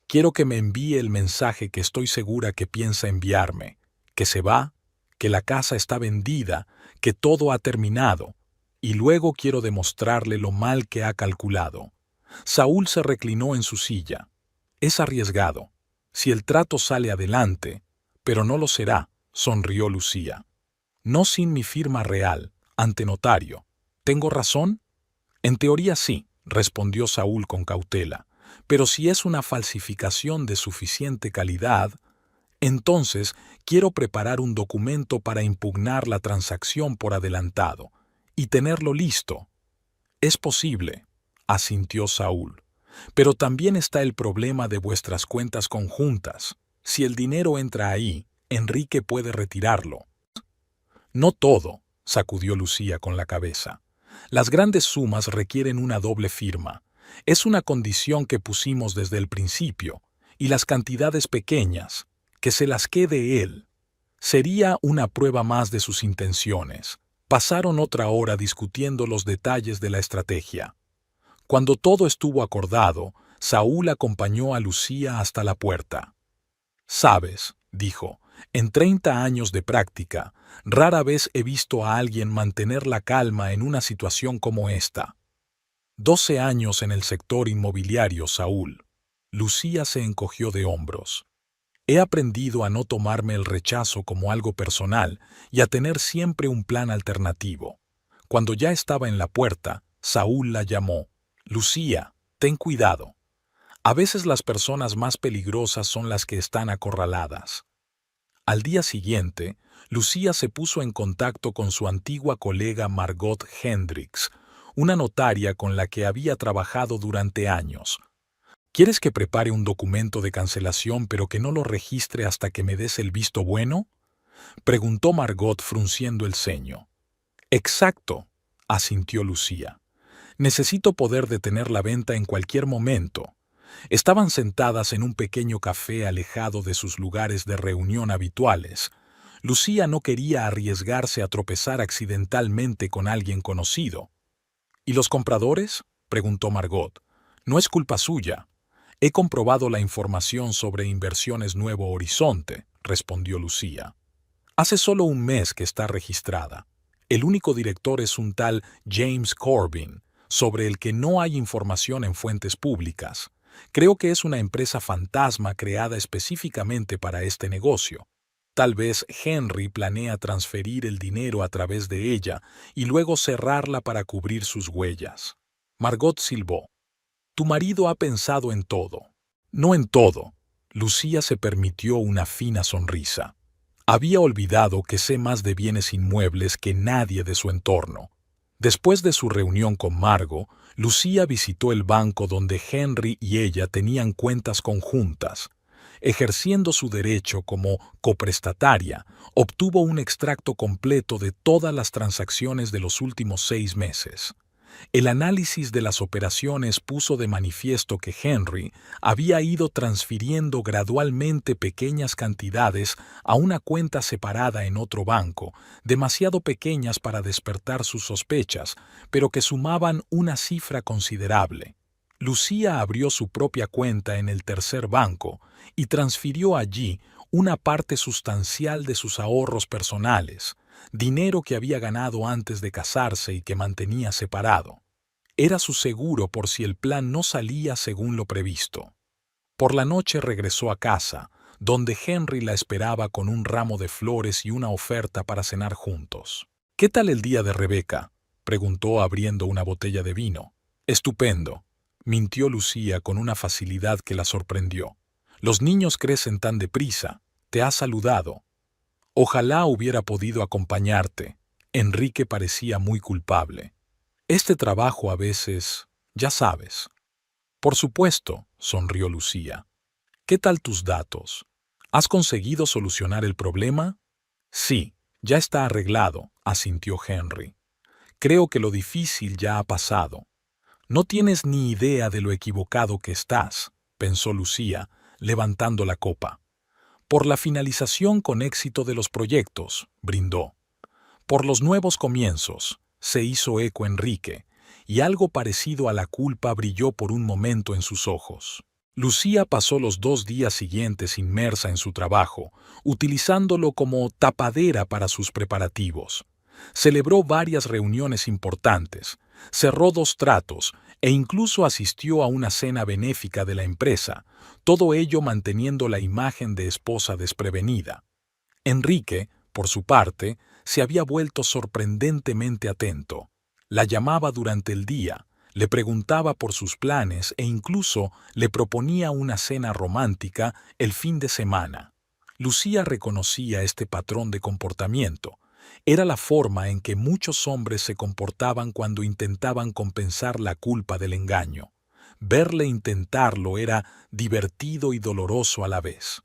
«Quiero que me envíe el mensaje que estoy segura que piensa enviarme, que se va, que la casa está vendida, que todo ha terminado, y luego quiero demostrarle lo mal que ha calculado». Saúl se reclinó en su silla. «Es arriesgado. Si el trato sale adelante, pero no lo será», sonrió Lucía. «No sin mi firma real, ante notario. ¿Tengo razón?» «En teoría sí», respondió Saúl con cautela, «pero si es una falsificación de suficiente calidad, entonces quiero preparar un documento para impugnar la transacción por adelantado y tenerlo listo». «Es posible», asintió Saúl, «pero también está el problema de vuestras cuentas conjuntas. Si el dinero entra ahí, Enrique puede retirarlo». «No todo», sacudió Lucía con la cabeza. «Las grandes sumas requieren una doble firma. Es una condición que pusimos desde el principio, y las cantidades pequeñas, que se las quede él. Sería una prueba más de sus intenciones». Pasaron otra hora discutiendo los detalles de la estrategia. Cuando todo estuvo acordado, Saúl acompañó a Lucía hasta la puerta. «Sabes», dijo, «en 30 años de práctica, rara vez he visto a alguien mantener la calma en una situación como esta». 12 años en el sector inmobiliario, Saúl. Lucía se encogió de hombros. He aprendido a no tomarme el rechazo como algo personal y a tener siempre un plan alternativo. Cuando ya estaba en la puerta, Saúl la llamó. Lucía, ten cuidado. A veces las personas más peligrosas son las que están acorraladas. Al día siguiente, Lucía se puso en contacto con su antigua colega Margot Hendricks, una notaria con la que había trabajado durante años. ¿Quieres que prepare un documento de cancelación pero que no lo registre hasta que me des el visto bueno?, preguntó Margot frunciendo el ceño. Exacto, asintió Lucía. Necesito poder detener la venta en cualquier momento. Estaban sentadas en un pequeño café alejado de sus lugares de reunión habituales. Lucía no quería arriesgarse a tropezar accidentalmente con alguien conocido. ¿Y los compradores?, preguntó Margot. No es culpa suya. He comprobado la información sobre Inversiones Nuevo Horizonte, respondió Lucía. Hace solo un mes que está registrada. El único director es un tal James Corbin, sobre el que no hay información en fuentes públicas. Creo que es una empresa fantasma creada específicamente para este negocio. Tal vez Henry planea transferir el dinero a través de ella y luego cerrarla para cubrir sus huellas. Margot silbó. Tu marido ha pensado en todo. No en todo. Lucía se permitió una fina sonrisa. Había olvidado que sé más de bienes inmuebles que nadie de su entorno. Después de su reunión con Margot, Lucía visitó el banco donde Henry y ella tenían cuentas conjuntas. Ejerciendo su derecho como coprestataria, obtuvo un extracto completo de todas las transacciones de los últimos 6 meses. El análisis de las operaciones puso de manifiesto que Henry había ido transfiriendo gradualmente pequeñas cantidades a una cuenta separada en otro banco, demasiado pequeñas para despertar sus sospechas, pero que sumaban una cifra considerable. Lucía abrió su propia cuenta en el tercer banco y transfirió allí una parte sustancial de sus ahorros personales, dinero que había ganado antes de casarse y que mantenía separado. Era su seguro por si el plan no salía según lo previsto. Por la noche regresó a casa, donde Henry la esperaba con un ramo de flores y una oferta para cenar juntos. ¿Qué tal el día de Rebeca?, preguntó abriendo una botella de vino. Estupendo, mintió Lucía con una facilidad que la sorprendió. Los niños crecen tan deprisa. Te ha saludado. Ojalá hubiera podido acompañarte. Enrique parecía muy culpable. Este trabajo a veces, ya sabes. Por supuesto, sonrió Lucía. ¿Qué tal tus datos? ¿Has conseguido solucionar el problema? Sí, ya está arreglado, asintió Henry. Creo que lo difícil ya ha pasado. No tienes ni idea de lo equivocado que estás, pensó Lucía, levantando la copa. Por la finalización con éxito de los proyectos, brindó. Por los nuevos comienzos, se hizo eco Enrique, y algo parecido a la culpa brilló por un momento en sus ojos. Lucía pasó los 2 días siguientes inmersa en su trabajo, utilizándolo como tapadera para sus preparativos. Celebró varias reuniones importantes, cerró 2 tratos e incluso asistió a una cena benéfica de la empresa, todo ello manteniendo la imagen de esposa desprevenida. Enrique, por su parte, se había vuelto sorprendentemente atento. La llamaba durante el día, le preguntaba por sus planes e incluso le proponía una cena romántica el fin de semana. Lucía reconocía este patrón de comportamiento. Era la forma en que muchos hombres se comportaban cuando intentaban compensar la culpa del engaño. Verle intentarlo era divertido y doloroso a la vez.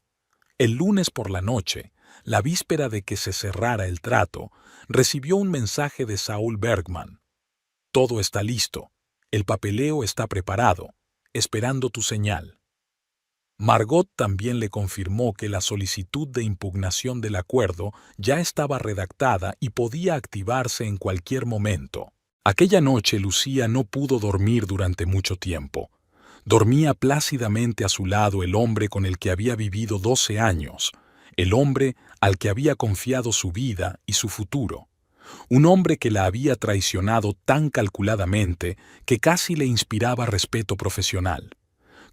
El lunes por la noche, la víspera de que se cerrara el trato, recibió un mensaje de Saúl Bergman. Todo está listo. El papeleo está preparado, esperando tu señal. Margot también le confirmó que la solicitud de impugnación del acuerdo ya estaba redactada y podía activarse en cualquier momento. Aquella noche Lucía no pudo dormir durante mucho tiempo. Dormía plácidamente a su lado el hombre con el que había vivido 12 años, el hombre al que había confiado su vida y su futuro. Un hombre que la había traicionado tan calculadamente que casi le inspiraba respeto profesional.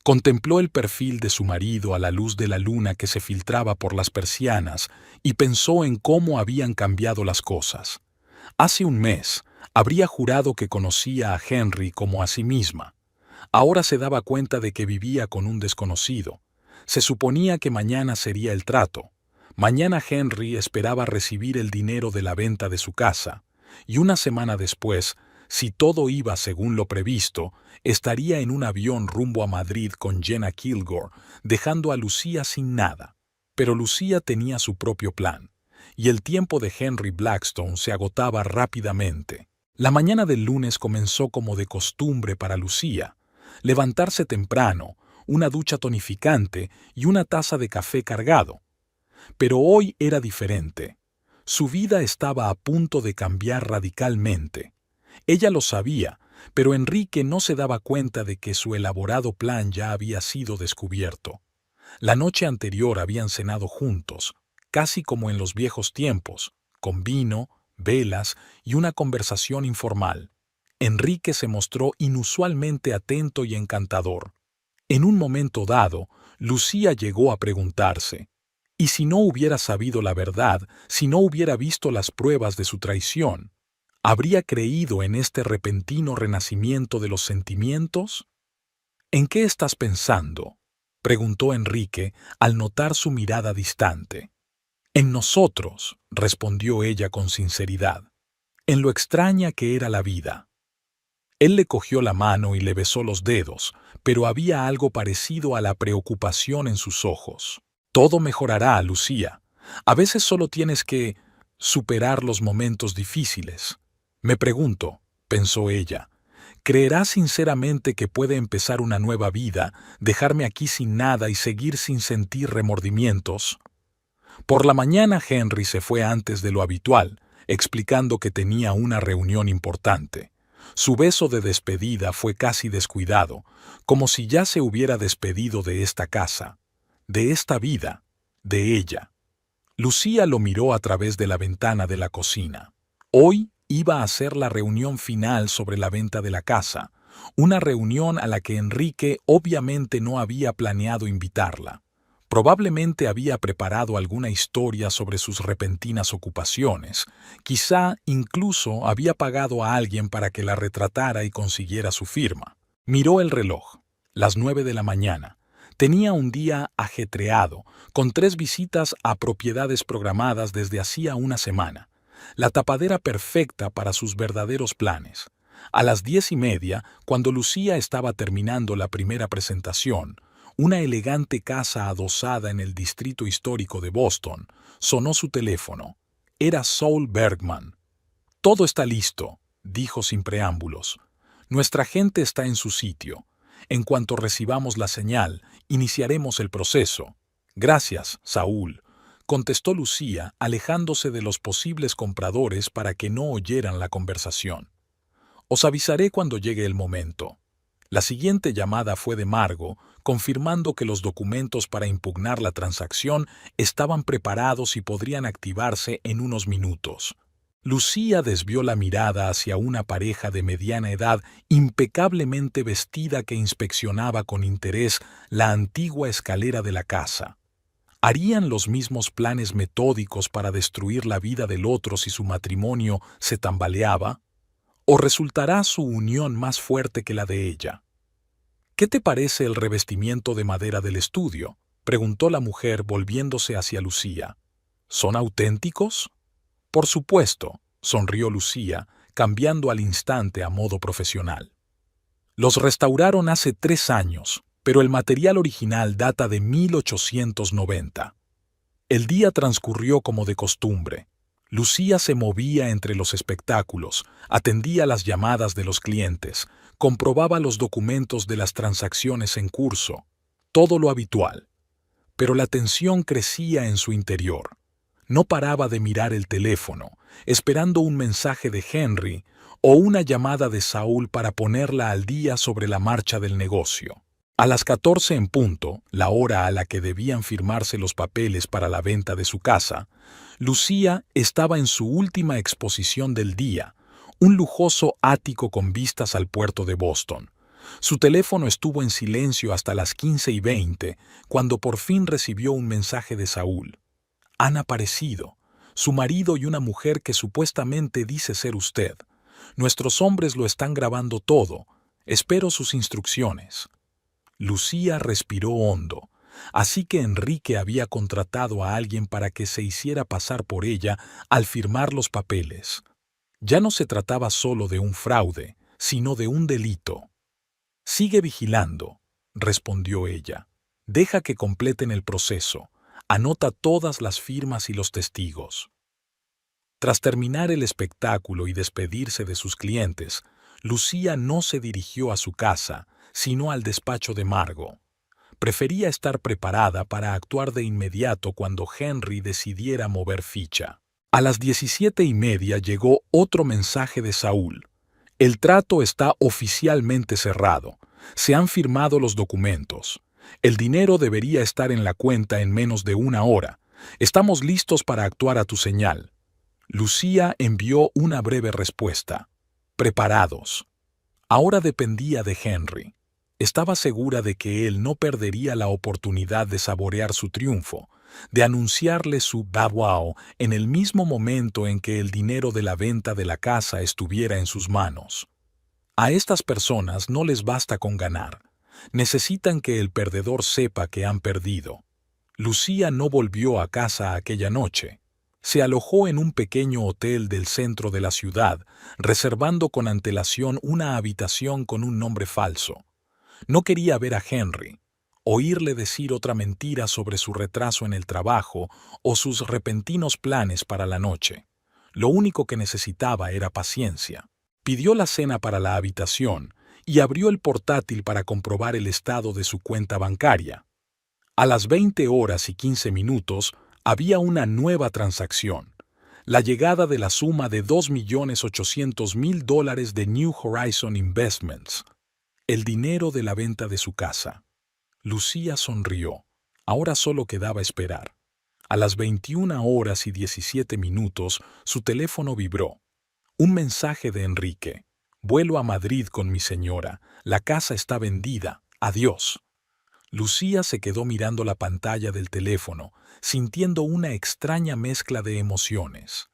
Contempló el perfil de su marido a la luz de la luna que se filtraba por las persianas y pensó en cómo habían cambiado las cosas. Hace un mes, habría jurado que conocía a Henry como a sí misma. Ahora se daba cuenta de que vivía con un desconocido. Se suponía que mañana sería el trato. Mañana Henry esperaba recibir el dinero de la venta de su casa, y una semana después, si todo iba según lo previsto, estaría en un avión rumbo a Madrid con Jenna Kilgore, dejando a Lucía sin nada. Pero Lucía tenía su propio plan, y el tiempo de Henry Blackstone se agotaba rápidamente. La mañana del lunes comenzó como de costumbre para Lucía. Levantarse temprano, una ducha tonificante y una taza de café cargado. Pero hoy era diferente. Su vida estaba a punto de cambiar radicalmente. Ella lo sabía, pero Enrique no se daba cuenta de que su elaborado plan ya había sido descubierto. La noche anterior habían cenado juntos, casi como en los viejos tiempos, con vino, velas y una conversación informal. Enrique se mostró inusualmente atento y encantador. En un momento dado, Lucía llegó a preguntarse, ¿y si no hubiera sabido la verdad, si no hubiera visto las pruebas de su traición? ¿Habría creído en este repentino renacimiento de los sentimientos? ¿En qué estás pensando?, preguntó Enrique al notar su mirada distante. En nosotros, respondió ella con sinceridad, en lo extraña que era la vida. Él le cogió la mano y le besó los dedos, pero había algo parecido a la preocupación en sus ojos. Todo mejorará, Lucía. A veces solo tienes que superar los momentos difíciles. Me pregunto, pensó ella, ¿creerás sinceramente que puede empezar una nueva vida, dejarme aquí sin nada y seguir sin sentir remordimientos? Por la mañana Henry se fue antes de lo habitual, explicando que tenía una reunión importante. Su beso de despedida fue casi descuidado, como si ya se hubiera despedido de esta casa, de esta vida, de ella. Lucía lo miró a través de la ventana de la cocina. Hoy iba a ser la reunión final sobre la venta de la casa, una reunión a la que Enrique obviamente no había planeado invitarla. Probablemente había preparado alguna historia sobre sus repentinas ocupaciones. Quizá incluso había pagado a alguien para que la retratara y consiguiera su firma. Miró el reloj. Las 9 de la mañana. Tenía un día ajetreado, con 3 visitas a propiedades programadas desde hacía una semana. La tapadera perfecta para sus verdaderos planes. A las 10:30, cuando Lucía estaba terminando la primera presentación, una elegante casa adosada en el distrito histórico de Boston, sonó su teléfono. Era Saul Bergman. «Todo está listo», dijo sin preámbulos. «Nuestra gente está en su sitio. En cuanto recibamos la señal, iniciaremos el proceso». «Gracias, Saúl», contestó Lucía, alejándose de los posibles compradores para que no oyeran la conversación. «Os avisaré cuando llegue el momento». La siguiente llamada fue de Margo, confirmando que los documentos para impugnar la transacción estaban preparados y podrían activarse en unos minutos. Lucía desvió la mirada hacia una pareja de mediana edad impecablemente vestida que inspeccionaba con interés la antigua escalera de la casa. ¿Harían los mismos planes metódicos para destruir la vida del otro si su matrimonio se tambaleaba? ¿O resultará su unión más fuerte que la de ella? «¿Qué te parece el revestimiento de madera del estudio?», preguntó la mujer volviéndose hacia Lucía. «¿Son auténticos?». «Por supuesto», sonrió Lucía, cambiando al instante a modo profesional. «Los restauraron hace 3 años, pero el material original data de 1890. El día transcurrió como de costumbre. Lucía se movía entre los espectáculos, atendía las llamadas de los clientes, comprobaba los documentos de las transacciones en curso, todo lo habitual. Pero la tensión crecía en su interior. No paraba de mirar el teléfono, esperando un mensaje de Henry o una llamada de Saúl para ponerla al día sobre la marcha del negocio. A las 14 en punto, la hora a la que debían firmarse los papeles para la venta de su casa, Lucía estaba en su última exposición del día, un lujoso ático con vistas al puerto de Boston. Su teléfono estuvo en silencio hasta las 15:20, cuando por fin recibió un mensaje de Saúl. Han aparecido, su marido y una mujer que supuestamente dice ser usted. Nuestros hombres lo están grabando todo. Espero sus instrucciones. Lucía respiró hondo. Así que Enrique había contratado a alguien para que se hiciera pasar por ella al firmar los papeles. Ya no se trataba solo de un fraude, sino de un delito. Sigue vigilando, respondió ella. Deja que completen el proceso. Anota todas las firmas y los testigos. Tras terminar el espectáculo y despedirse de sus clientes, Lucía no se dirigió a su casa, sino al despacho de Margot. Prefería estar preparada para actuar de inmediato cuando Henry decidiera mover ficha. A las 17:30 llegó otro mensaje de Saúl. El trato está oficialmente cerrado. Se han firmado los documentos. El dinero debería estar en la cuenta en menos de una hora. Estamos listos para actuar a tu señal. Lucía envió una breve respuesta. Preparados. Ahora dependía de Henry. Estaba segura de que él no perdería la oportunidad de saborear su triunfo, de anunciarle su wow en el mismo momento en que el dinero de la venta de la casa estuviera en sus manos. A estas personas no les basta con ganar. Necesitan que el perdedor sepa que han perdido. Lucía no volvió a casa aquella noche. Se alojó en un pequeño hotel del centro de la ciudad, reservando con antelación una habitación con un nombre falso. No quería ver a Henry, oírle decir otra mentira sobre su retraso en el trabajo o sus repentinos planes para la noche. Lo único que necesitaba era paciencia. Pidió la cena para la habitación y abrió el portátil para comprobar el estado de su cuenta bancaria. A las 20:15 había una nueva transacción, la llegada de la suma de $2.800.000 de New Horizon Investments, el dinero de la venta de su casa. Lucía sonrió. Ahora solo quedaba esperar. A las 21:17 su teléfono vibró. Un mensaje de Enrique. Vuelo a Madrid con mi señora. La casa está vendida. Adiós. Lucía se quedó mirando la pantalla del teléfono, sintiendo una extraña mezcla de emociones.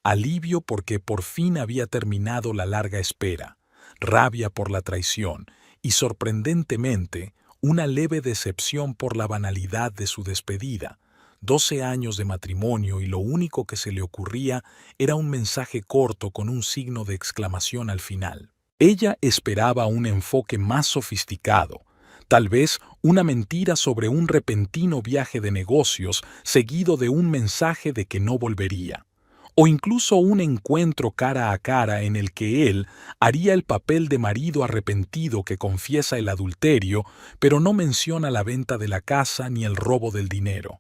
Alivio porque por fin había terminado la larga espera, rabia por la traición y, sorprendentemente, una leve decepción por la banalidad de su despedida. 12 años de matrimonio y lo único que se le ocurría era un mensaje corto con un signo de exclamación al final. Ella esperaba un enfoque más sofisticado, tal vez una mentira sobre un repentino viaje de negocios seguido de un mensaje de que no volvería, o incluso un encuentro cara a cara en el que él haría el papel de marido arrepentido que confiesa el adulterio, pero no menciona la venta de la casa ni el robo del dinero.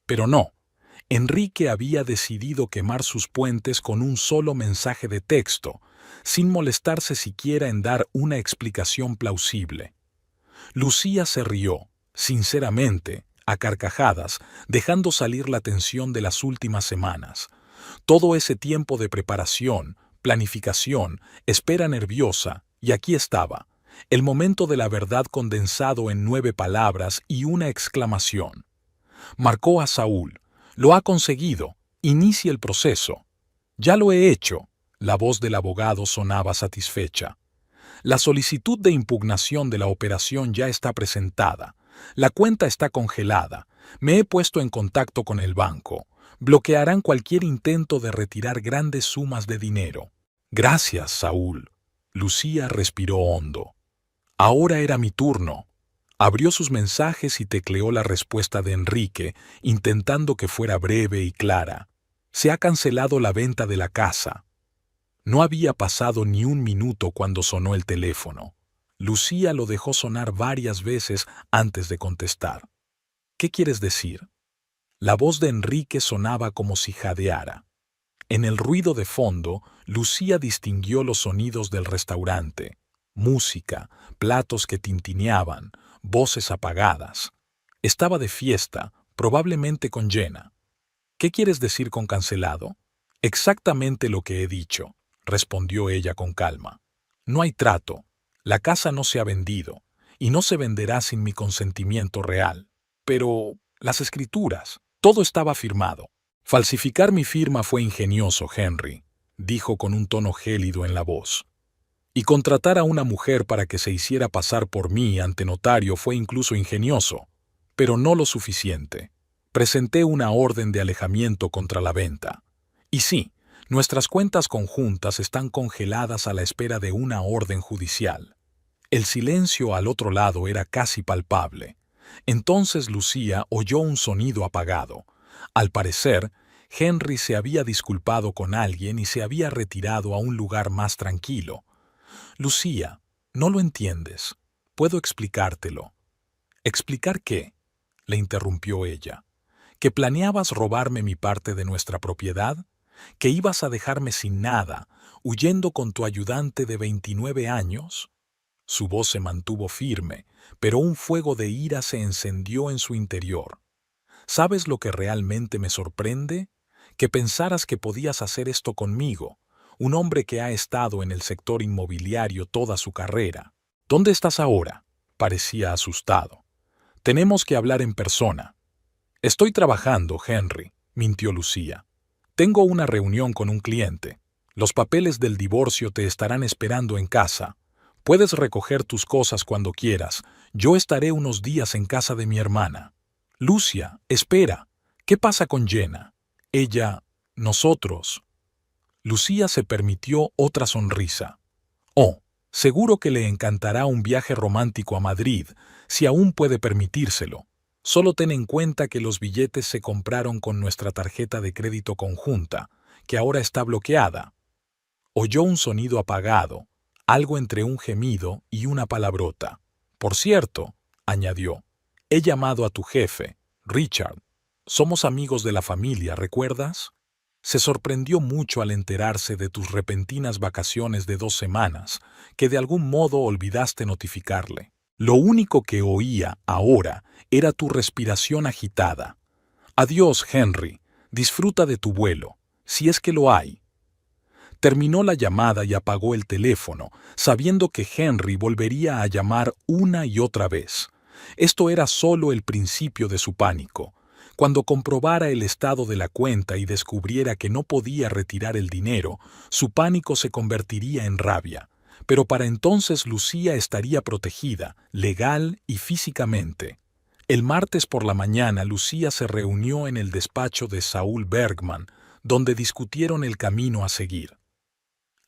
Pero no, Enrique había decidido quemar sus puentes con un solo mensaje de texto, sin molestarse siquiera en dar una explicación plausible. Lucía se rió, sinceramente, a carcajadas, dejando salir la tensión de las últimas semanas. Todo ese tiempo de preparación, planificación, espera nerviosa, y aquí estaba, el momento de la verdad condensado en 9 palabras y una exclamación. Marcó a Saúl. Lo ha conseguido. Inicie el proceso. Ya lo he hecho. La voz del abogado sonaba satisfecha. La solicitud de impugnación de la operación ya está presentada. La cuenta está congelada. Me he puesto en contacto con el banco. Bloquearán cualquier intento de retirar grandes sumas de dinero. Gracias, Saúl. Lucía respiró hondo. Ahora era mi turno. Abrió sus mensajes y tecleó la respuesta de Enrique, intentando que fuera breve y clara. Se ha cancelado la venta de la casa. No había pasado ni un minuto cuando sonó el teléfono. Lucía lo dejó sonar varias veces antes de contestar. ¿Qué quieres decir? La voz de Enrique sonaba como si jadeara. En el ruido de fondo, Lucía distinguió los sonidos del restaurante. Música, platos que tintineaban, voces apagadas. Estaba de fiesta, probablemente con Jenna. ¿Qué quieres decir con cancelado? Exactamente lo que he dicho, respondió ella con calma. No hay trato. La casa no se ha vendido, y no se venderá sin mi consentimiento real. Pero las escrituras, todo estaba firmado. Falsificar mi firma fue ingenioso, Henry, dijo con un tono gélido en la voz. Y contratar a una mujer para que se hiciera pasar por mí ante notario fue incluso ingenioso, pero no lo suficiente. Presenté una orden de alejamiento contra la venta. Y sí, nuestras cuentas conjuntas están congeladas a la espera de una orden judicial. El silencio al otro lado era casi palpable. Entonces Lucía oyó un sonido apagado. Al parecer, Henry se había disculpado con alguien y se había retirado a un lugar más tranquilo. Lucía, no lo entiendes. Puedo explicártelo. ¿Explicar qué? Le interrumpió ella. ¿Que planeabas robarme mi parte de nuestra propiedad? ¿Que ibas a dejarme sin nada, huyendo con tu ayudante de 29 años? Su voz se mantuvo firme, pero un fuego de ira se encendió en su interior. ¿Sabes lo que realmente me sorprende? Que pensaras que podías hacer esto conmigo, un hombre que ha estado en el sector inmobiliario toda su carrera. ¿Dónde estás ahora? Parecía asustado. Tenemos que hablar en persona. Estoy trabajando, Henry, mintió Lucía. Tengo una reunión con un cliente. Los papeles del divorcio te estarán esperando en casa. Puedes recoger tus cosas cuando quieras. Yo estaré unos días en casa de mi hermana. Lucia, espera. ¿Qué pasa con Jenna? Ella, nosotros. Lucía se permitió otra sonrisa. Oh, seguro que le encantará un viaje romántico a Madrid, si aún puede permitírselo. Solo ten en cuenta que los billetes se compraron con nuestra tarjeta de crédito conjunta, que ahora está bloqueada. Oyó un sonido apagado, algo entre un gemido y una palabrota. Por cierto, añadió, he llamado a tu jefe, Richard. Somos amigos de la familia, ¿recuerdas? Se sorprendió mucho al enterarse de tus repentinas vacaciones de 2 semanas, que de algún modo olvidaste notificarle. Lo único que oía ahora era tu respiración agitada. Adiós, Henry. Disfruta de tu vuelo, si es que lo hay. Terminó la llamada y apagó el teléfono, sabiendo que Henry volvería a llamar una y otra vez. Esto era solo el principio de su pánico. Cuando comprobara el estado de la cuenta y descubriera que no podía retirar el dinero, su pánico se convertiría en rabia. Pero para entonces Lucía estaría protegida, legal y físicamente. El martes por la mañana Lucía se reunió en el despacho de Saúl Bergman, donde discutieron el camino a seguir.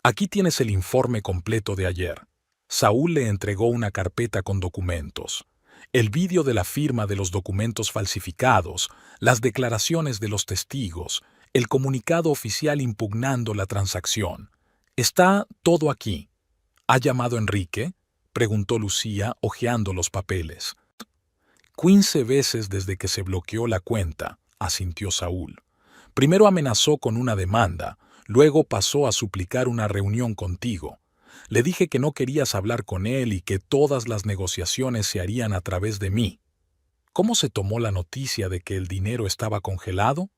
Aquí tienes el informe completo de ayer. Saúl le entregó una carpeta con documentos. El vídeo de la firma de los documentos falsificados, las declaraciones de los testigos, el comunicado oficial impugnando la transacción. Está todo aquí. ¿Ha llamado Enrique? Preguntó Lucía, hojeando los papeles. 15 veces desde que se bloqueó la cuenta, asintió Saúl. Primero amenazó con una demanda, luego pasó a suplicar una reunión contigo. Le dije que no querías hablar con él y que todas las negociaciones se harían a través de mí. ¿Cómo se tomó la noticia de que el dinero estaba congelado?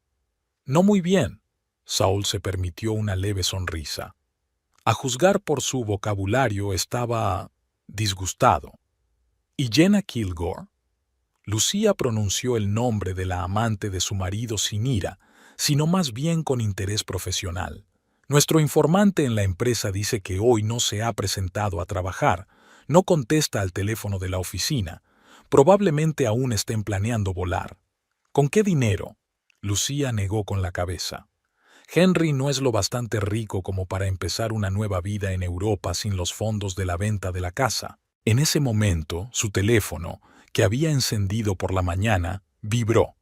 No muy bien. Saúl se permitió una leve sonrisa. A juzgar por su vocabulario estaba disgustado. ¿Y Jenna Kilgore? Lucía pronunció el nombre de la amante de su marido sin ira, sino más bien con interés profesional. Nuestro informante en la empresa dice que hoy no se ha presentado a trabajar, no contesta al teléfono de la oficina. Probablemente aún estén planeando volar. ¿Con qué dinero? Lucía negó con la cabeza. Henry no es lo bastante rico como para empezar una nueva vida en Europa sin los fondos de la venta de la casa. En ese momento, su teléfono, que había encendido por la mañana, vibró.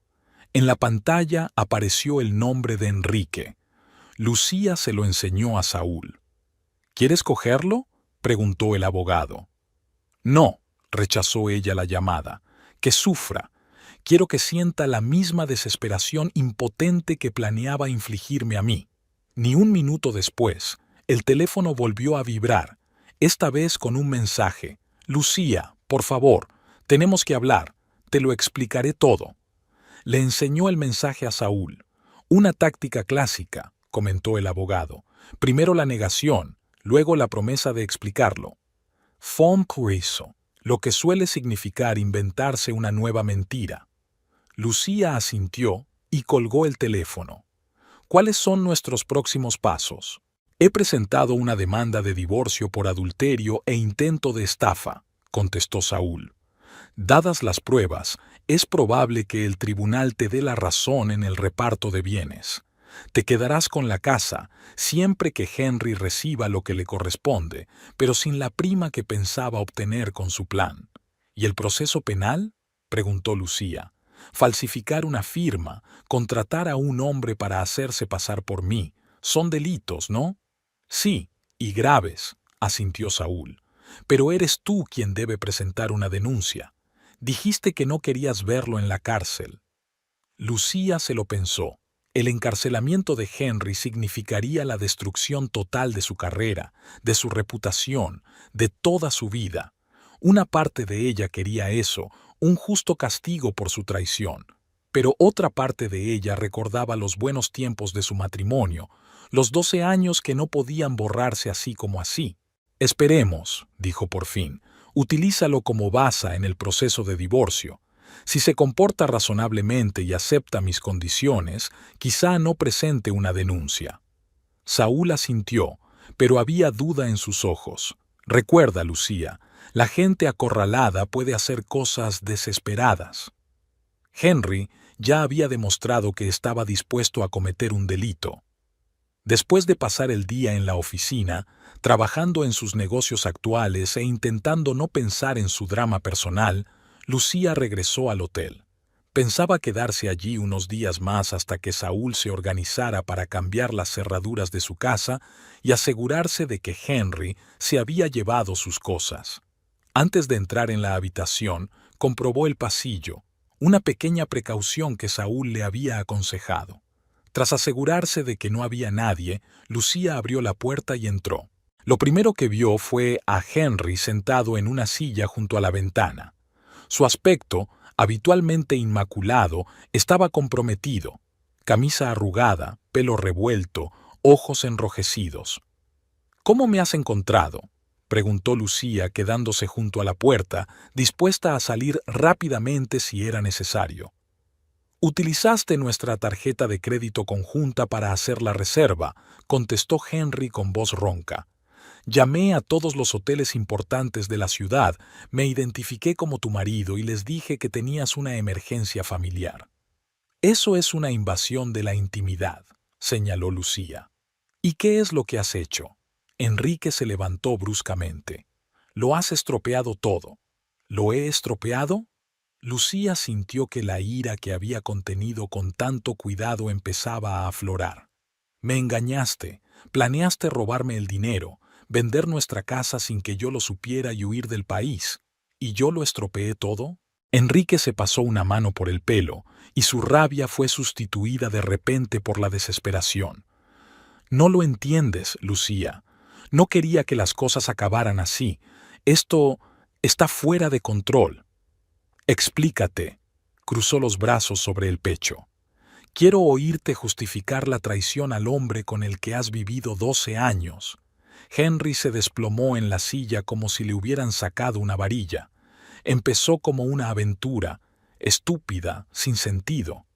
En la pantalla apareció el nombre de Enrique. Lucía se lo enseñó a Saúl. ¿Quieres cogerlo?, preguntó el abogado. No, rechazó ella la llamada. Que sufra. Quiero que sienta la misma desesperación impotente que planeaba infligirme a mí. Ni un minuto después, el teléfono volvió a vibrar, esta vez con un mensaje. Lucía, por favor, tenemos que hablar. Te lo explicaré todo. Le enseñó el mensaje a Saúl. Una táctica clásica, comentó el abogado. Primero la negación, luego la promesa de explicarlo. Fompriso, lo que suele significar inventarse una nueva mentira. Lucía asintió y colgó el teléfono. ¿Cuáles son nuestros próximos pasos? He presentado una demanda de divorcio por adulterio e intento de estafa, contestó Saúl. Dadas las pruebas, es probable que el tribunal te dé la razón en el reparto de bienes. Te quedarás con la casa siempre que Henry reciba lo que le corresponde, pero sin la prima que pensaba obtener con su plan. ¿Y el proceso penal? Preguntó Lucía. Falsificar una firma, contratar a un hombre para hacerse pasar por mí, son delitos, ¿no? Sí, y graves, asintió Saúl. Pero eres tú quien debe presentar una denuncia. Dijiste que no querías verlo en la cárcel. Lucía se lo pensó. El encarcelamiento de Henry significaría la destrucción total de su carrera, de su reputación, de toda su vida. Una parte de ella quería eso, un justo castigo por su traición. Pero otra parte de ella recordaba los buenos tiempos de su matrimonio, los 12 años que no podían borrarse así como así. Esperemos, dijo por fin, utilízalo como base en el proceso de divorcio. Si se comporta razonablemente y acepta mis condiciones, quizá no presente una denuncia. Saúl asintió, pero había duda en sus ojos. Recuerda, Lucía, la gente acorralada puede hacer cosas desesperadas. Henry ya había demostrado que estaba dispuesto a cometer un delito. Después de pasar el día en la oficina, trabajando en sus negocios actuales e intentando no pensar en su drama personal, Lucía regresó al hotel. Pensaba quedarse allí unos días más hasta que Saúl se organizara para cambiar las cerraduras de su casa y asegurarse de que Henry se había llevado sus cosas. Antes de entrar en la habitación, comprobó el pasillo, una pequeña precaución que Saúl le había aconsejado. Tras asegurarse de que no había nadie, Lucía abrió la puerta y entró. Lo primero que vio fue a Henry sentado en una silla junto a la ventana. Su aspecto, habitualmente inmaculado, estaba comprometido. Camisa arrugada, pelo revuelto, ojos enrojecidos. «¿Cómo me has encontrado?», preguntó Lucía, quedándose junto a la puerta, dispuesta a salir rápidamente si era necesario. «Utilizaste nuestra tarjeta de crédito conjunta para hacer la reserva», contestó Henry con voz ronca. «Llamé a todos los hoteles importantes de la ciudad, me identifiqué como tu marido y les dije que tenías una emergencia familiar». «Eso es una invasión de la intimidad», señaló Lucía. «¿Y qué es lo que has hecho?». Enrique se levantó bruscamente. «Lo has estropeado todo». «¿Lo he estropeado?». Lucía sintió que la ira que había contenido con tanto cuidado empezaba a aflorar. «Me engañaste, planeaste robarme el dinero, vender nuestra casa sin que yo lo supiera y huir del país. ¿Y yo lo estropeé todo?». Enrique se pasó una mano por el pelo, y su rabia fue sustituida de repente por la desesperación. «No lo entiendes, Lucía. No quería que las cosas acabaran así. Esto está fuera de control». «Explícate», cruzó los brazos sobre el pecho. «Quiero oírte justificar la traición al hombre con el que has vivido 12 años». Henry se desplomó en la silla como si le hubieran sacado una varilla. Empezó como una aventura, estúpida, sin sentido.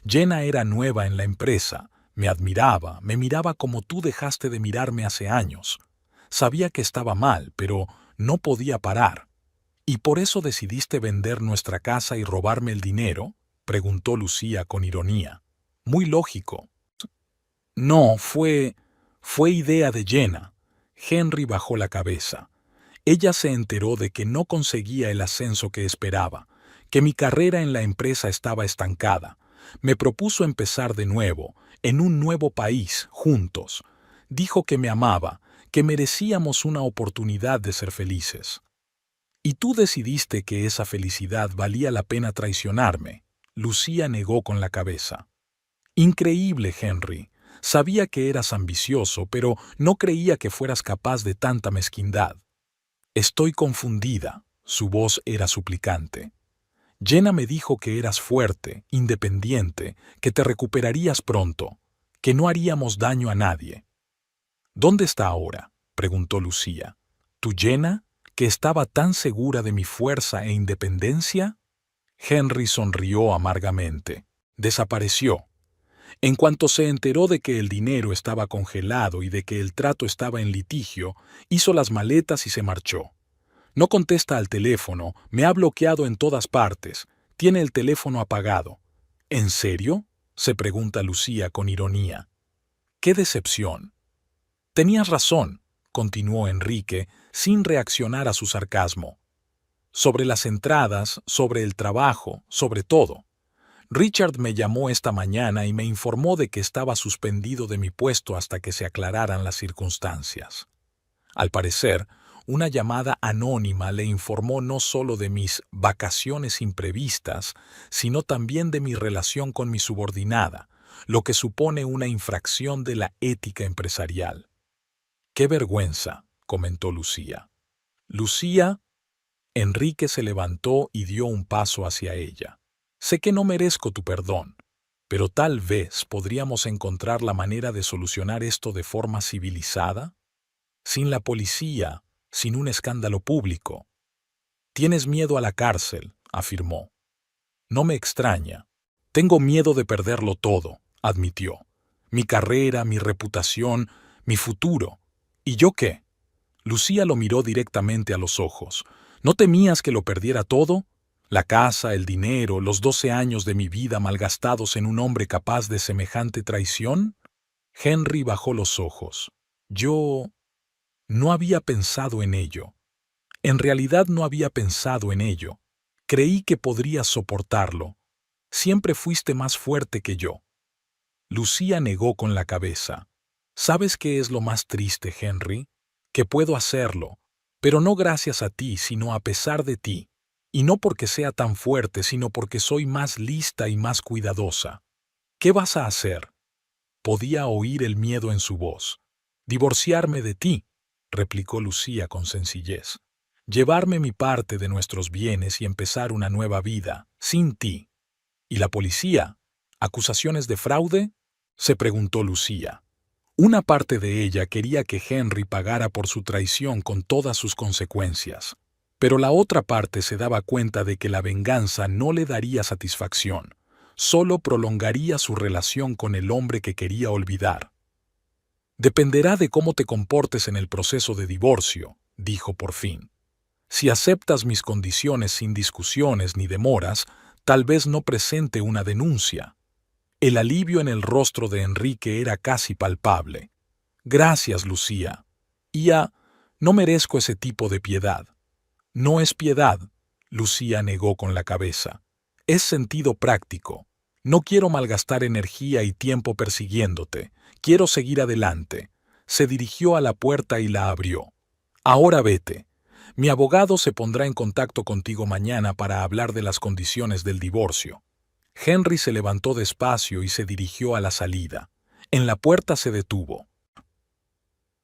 Jenna era nueva en la empresa, me admiraba, me miraba como tú dejaste de mirarme hace años. Sabía que estaba mal, pero no podía parar. «¿Y por eso decidiste vender nuestra casa y robarme el dinero?», preguntó Lucía con ironía. «Muy lógico». «No, fue idea de Jenna». Henry bajó la cabeza. «Ella se enteró de que no conseguía el ascenso que esperaba, que mi carrera en la empresa estaba estancada. Me propuso empezar de nuevo, en un nuevo país, juntos. Dijo que me amaba, que merecíamos una oportunidad de ser felices. Y tú decidiste que esa felicidad valía la pena traicionarme». Lucía negó con la cabeza. «Increíble, Henry. Sabía que eras ambicioso, pero no creía que fueras capaz de tanta mezquindad». «Estoy confundida». Su voz era suplicante. «Jenna me dijo que eras fuerte, independiente, que te recuperarías pronto, que no haríamos daño a nadie». «¿Dónde está ahora?», preguntó Lucía. «¿Tu Jenna? ¿Que estaba tan segura de mi fuerza e independencia? Henry sonrió amargamente. Desapareció. En cuanto se enteró de que el dinero estaba congelado y de que el trato estaba en litigio, hizo las maletas y se marchó. No contesta al teléfono, me ha bloqueado en todas partes, tiene el teléfono apagado. ¿En serio?, se pregunta Lucía con ironía. ¡Qué decepción! Tenías razón, continuó Enrique, sin reaccionar a su sarcasmo. Sobre las entradas, sobre el trabajo, sobre todo. Richard me llamó esta mañana y me informó de que estaba suspendido de mi puesto hasta que se aclararan las circunstancias. Al parecer, una llamada anónima le informó no solo de mis vacaciones imprevistas, sino también de mi relación con mi subordinada, lo que supone una infracción de la ética empresarial. «Qué vergüenza», comentó Lucía. «Lucía». Enrique se levantó y dio un paso hacia ella. «Sé que no merezco tu perdón, pero tal vez podríamos encontrar la manera de solucionar esto de forma civilizada, sin la policía, sin un escándalo público». «Tienes miedo a la cárcel», afirmó. «No me extraña. Tengo miedo de perderlo todo», admitió. «Mi carrera, mi reputación, mi futuro. ¿Y yo qué?». Lucía lo miró directamente a los ojos. «¿No temías que lo perdiera todo? La casa, el dinero, los 12 años de mi vida malgastados en un hombre capaz de semejante traición». Henry bajó los ojos. «Yo no había pensado en ello. En realidad no había pensado en ello. Creí que podrías soportarlo. Siempre fuiste más fuerte que yo». Lucía negó con la cabeza. «¿Sabes qué es lo más triste, Henry? Que puedo hacerlo, pero no gracias a ti, sino a pesar de ti. Y no porque sea tan fuerte, sino porque soy más lista y más cuidadosa. ¿Qué vas a hacer?». Podía oír el miedo en su voz. «Divorciarme de ti», replicó Lucía con sencillez. «Llevarme mi parte de nuestros bienes y empezar una nueva vida, sin ti». «¿Y la policía? ¿Acusaciones de fraude?», se preguntó Lucía. Una parte de ella quería que Henry pagara por su traición con todas sus consecuencias, pero la otra parte se daba cuenta de que la venganza no le daría satisfacción, solo prolongaría su relación con el hombre que quería olvidar. «Dependerá de cómo te comportes en el proceso de divorcio», dijo por fin. «Si aceptas mis condiciones sin discusiones ni demoras, tal vez no presente una denuncia». El alivio en el rostro de Enrique era casi palpable. «Gracias, Lucía. No merezco ese tipo de piedad». «No es piedad», Lucía negó con la cabeza. «Es sentido práctico. No quiero malgastar energía y tiempo persiguiéndote. Quiero seguir adelante». Se dirigió a la puerta y la abrió. «Ahora vete. Mi abogado se pondrá en contacto contigo mañana para hablar de las condiciones del divorcio». Henry se levantó despacio y se dirigió a la salida. En la puerta se detuvo.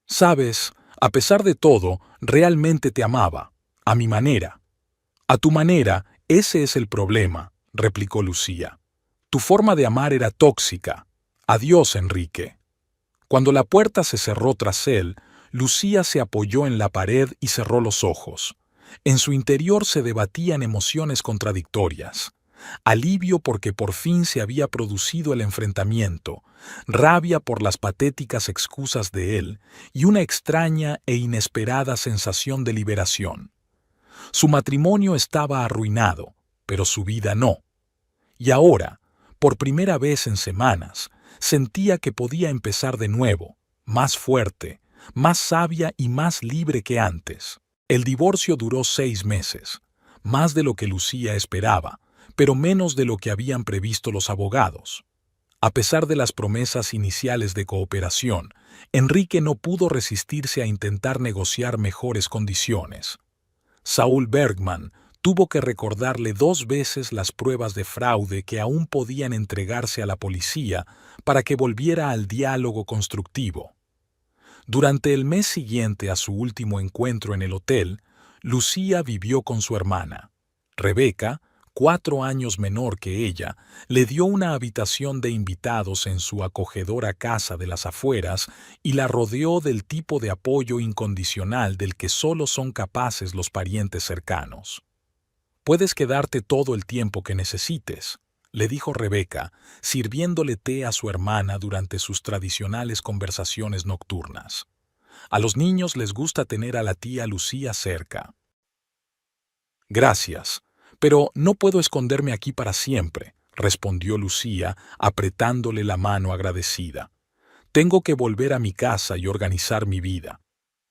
«Sabes, a pesar de todo, realmente te amaba. A mi manera». «A tu manera, ese es el problema», replicó Lucía. «Tu forma de amar era tóxica. Adiós, Enrique». Cuando la puerta se cerró tras él, Lucía se apoyó en la pared y cerró los ojos. En su interior se debatían emociones contradictorias. Alivio porque por fin se había producido el enfrentamiento, rabia por las patéticas excusas de él y una extraña e inesperada sensación de liberación. Su matrimonio estaba arruinado, pero su vida no. Y ahora, por primera vez en semanas, sentía que podía empezar de nuevo, más fuerte, más sabia y más libre que antes. El divorcio duró 6 meses, más de lo que Lucía esperaba, pero menos de lo que habían previsto los abogados. A pesar de las promesas iniciales de cooperación, Enrique no pudo resistirse a intentar negociar mejores condiciones. Saúl Bergman tuvo que recordarle 2 veces las pruebas de fraude que aún podían entregarse a la policía para que volviera al diálogo constructivo. Durante el mes siguiente a su último encuentro en el hotel, Lucía vivió con su hermana. Rebeca, 4 años menor que ella, le dio una habitación de invitados en su acogedora casa de las afueras y la rodeó del tipo de apoyo incondicional del que solo son capaces los parientes cercanos. «Puedes quedarte todo el tiempo que necesites», le dijo Rebeca, sirviéndole té a su hermana durante sus tradicionales conversaciones nocturnas. «A los niños les gusta tener a la tía Lucía cerca». «Gracias, pero no puedo esconderme aquí para siempre», respondió Lucía, apretándole la mano agradecida. «Tengo que volver a mi casa y organizar mi vida».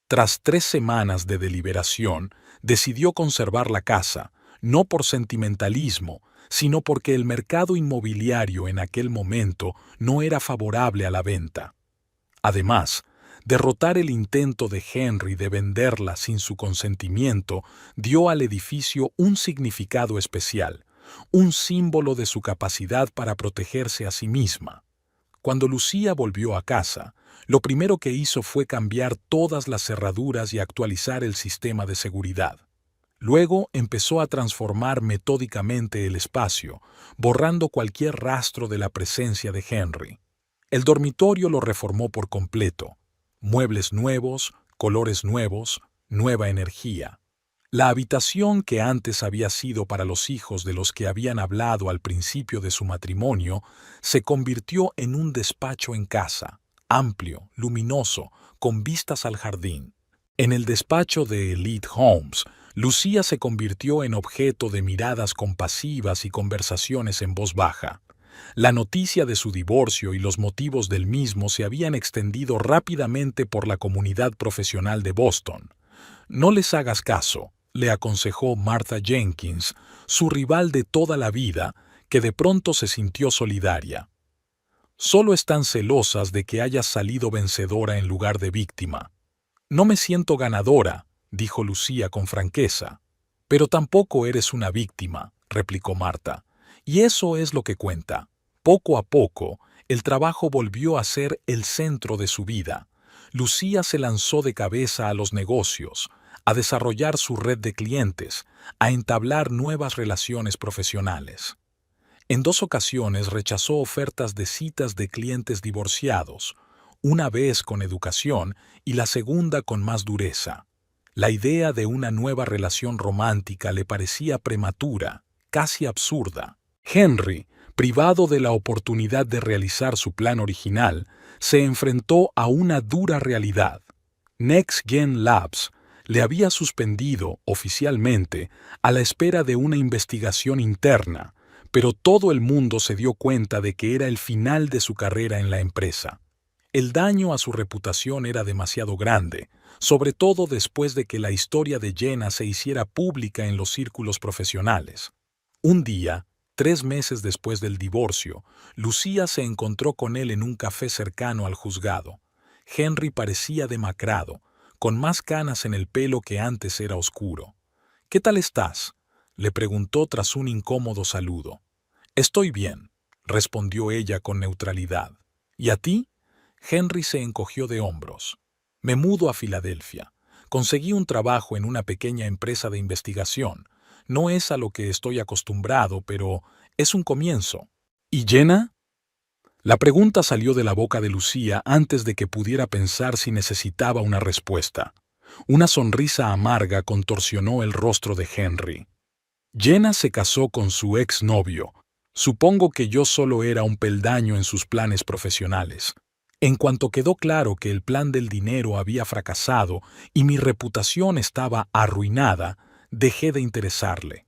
Tras 3 semanas de deliberación, decidió conservar la casa, no por sentimentalismo, sino porque el mercado inmobiliario en aquel momento no era favorable a la venta. Además, derrotar el intento de Henry de venderla sin su consentimiento dio al edificio un significado especial, un símbolo de su capacidad para protegerse a sí misma. Cuando Lucía volvió a casa, lo primero que hizo fue cambiar todas las cerraduras y actualizar el sistema de seguridad. Luego empezó a transformar metódicamente el espacio, borrando cualquier rastro de la presencia de Henry. El dormitorio lo reformó por completo. Muebles nuevos, colores nuevos, nueva energía. La habitación que antes había sido para los hijos de los que habían hablado al principio de su matrimonio se convirtió en un despacho en casa, amplio, luminoso, con vistas al jardín. En el despacho de Elite Homes, Lucía se convirtió en objeto de miradas compasivas y conversaciones en voz baja. La noticia de su divorcio y los motivos del mismo se habían extendido rápidamente por la comunidad profesional de Boston. «No les hagas caso», le aconsejó Martha Jenkins, su rival de toda la vida, que de pronto se sintió solidaria. «Solo están celosas de que hayas salido vencedora en lugar de víctima». «No me siento ganadora», dijo Lucía con franqueza. «Pero tampoco eres una víctima», replicó Marta. «Y eso es lo que cuenta». Poco a poco, el trabajo volvió a ser el centro de su vida. Lucía se lanzó de cabeza a los negocios, a desarrollar su red de clientes, a entablar nuevas relaciones profesionales. En 2 ocasiones rechazó ofertas de citas de clientes divorciados, una vez con educación y la segunda con más dureza. La idea de una nueva relación romántica le parecía prematura, casi absurda. Henry, privado de la oportunidad de realizar su plan original, se enfrentó a una dura realidad. Next Gen Labs le había suspendido oficialmente a la espera de una investigación interna, pero todo el mundo se dio cuenta de que era el final de su carrera en la empresa. El daño a su reputación era demasiado grande, sobre todo después de que la historia de Jenna se hiciera pública en los círculos profesionales. Un día, 3 meses después del divorcio, Lucía se encontró con él en un café cercano al juzgado. Henry parecía demacrado, con más canas en el pelo que antes era oscuro. «¿Qué tal estás?», le preguntó tras un incómodo saludo. «Estoy bien», respondió ella con neutralidad. «¿Y a ti?». Henry se encogió de hombros. «Me mudo a Filadelfia. Conseguí un trabajo en una pequeña empresa de investigación. No es a lo que estoy acostumbrado, pero es un comienzo». «¿Y Jenna?». La pregunta salió de la boca de Lucía antes de que pudiera pensar si necesitaba una respuesta. Una sonrisa amarga contorsionó el rostro de Henry. «Jenna se casó con su exnovio. Supongo que yo solo era un peldaño en sus planes profesionales. En cuanto quedó claro que el plan del dinero había fracasado y mi reputación estaba arruinada, dejé de interesarle».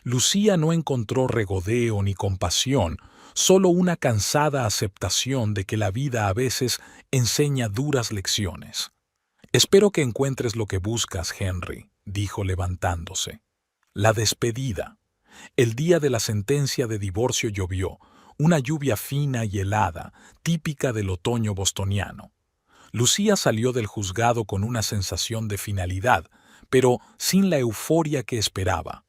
Lucía no encontró regodeo ni compasión, solo una cansada aceptación de que la vida a veces enseña duras lecciones. «Espero que encuentres lo que buscas, Henry», dijo levantándose. La despedida. El día de la sentencia de divorcio llovió, una lluvia fina y helada, típica del otoño bostoniano. Lucía salió del juzgado con una sensación de finalidad, pero sin la euforia que esperaba.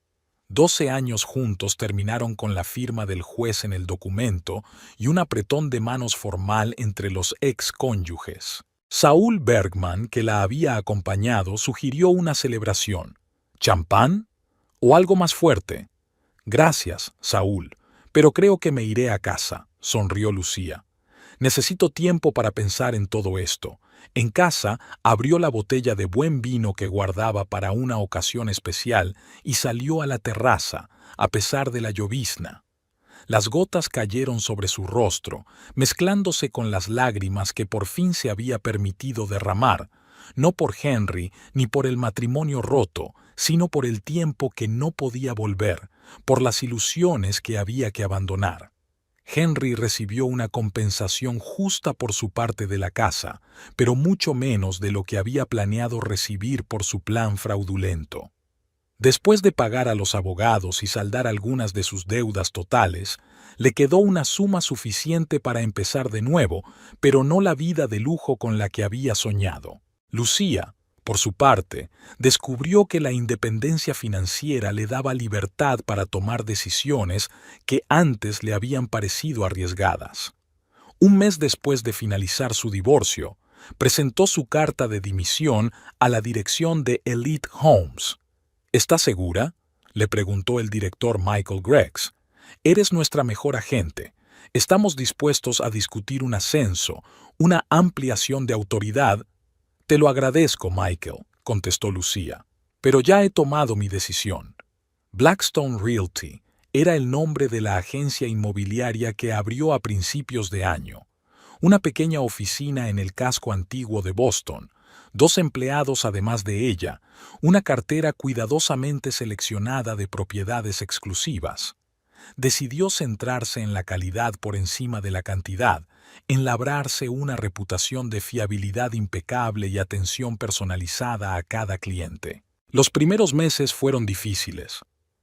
12 años juntos terminaron con la firma del juez en el documento y un apretón de manos formal entre los ex-cónyuges. Saúl Bergman, que la había acompañado, sugirió una celebración. ¿Champán? ¿O algo más fuerte? Gracias, Saúl, pero creo que me iré a casa, sonrió Lucía. Necesito tiempo para pensar en todo esto. En casa abrió la botella de buen vino que guardaba para una ocasión especial y salió a la terraza, a pesar de la llovizna. Las gotas cayeron sobre su rostro, mezclándose con las lágrimas que por fin se había permitido derramar, no por Henry ni por el matrimonio roto, sino por el tiempo que no podía volver, por las ilusiones que había que abandonar. Henry recibió una compensación justa por su parte de la casa, pero mucho menos de lo que había planeado recibir por su plan fraudulento. Después de pagar a los abogados y saldar algunas de sus deudas totales, le quedó una suma suficiente para empezar de nuevo, pero no la vida de lujo con la que había soñado. Lucía, por su parte, descubrió que la independencia financiera le daba libertad para tomar decisiones que antes le habían parecido arriesgadas. Un mes después de finalizar su divorcio, presentó su carta de dimisión a la dirección de Elite Homes. ¿Estás segura?, le preguntó el director Michael Greggs. Eres nuestra mejor agente. Estamos dispuestos a discutir un ascenso, una ampliación de autoridad. Te lo agradezco, Michael, contestó Lucía, pero ya he tomado mi decisión. Blackstone Realty era el nombre de la agencia inmobiliaria que abrió a principios de año. Una pequeña oficina en el casco antiguo de Boston, 2 empleados además de ella, una cartera cuidadosamente seleccionada de propiedades exclusivas. Decidió centrarse en la calidad por encima de la cantidad, en labrarse una reputación de fiabilidad impecable y atención personalizada a cada cliente. Los primeros meses fueron difíciles.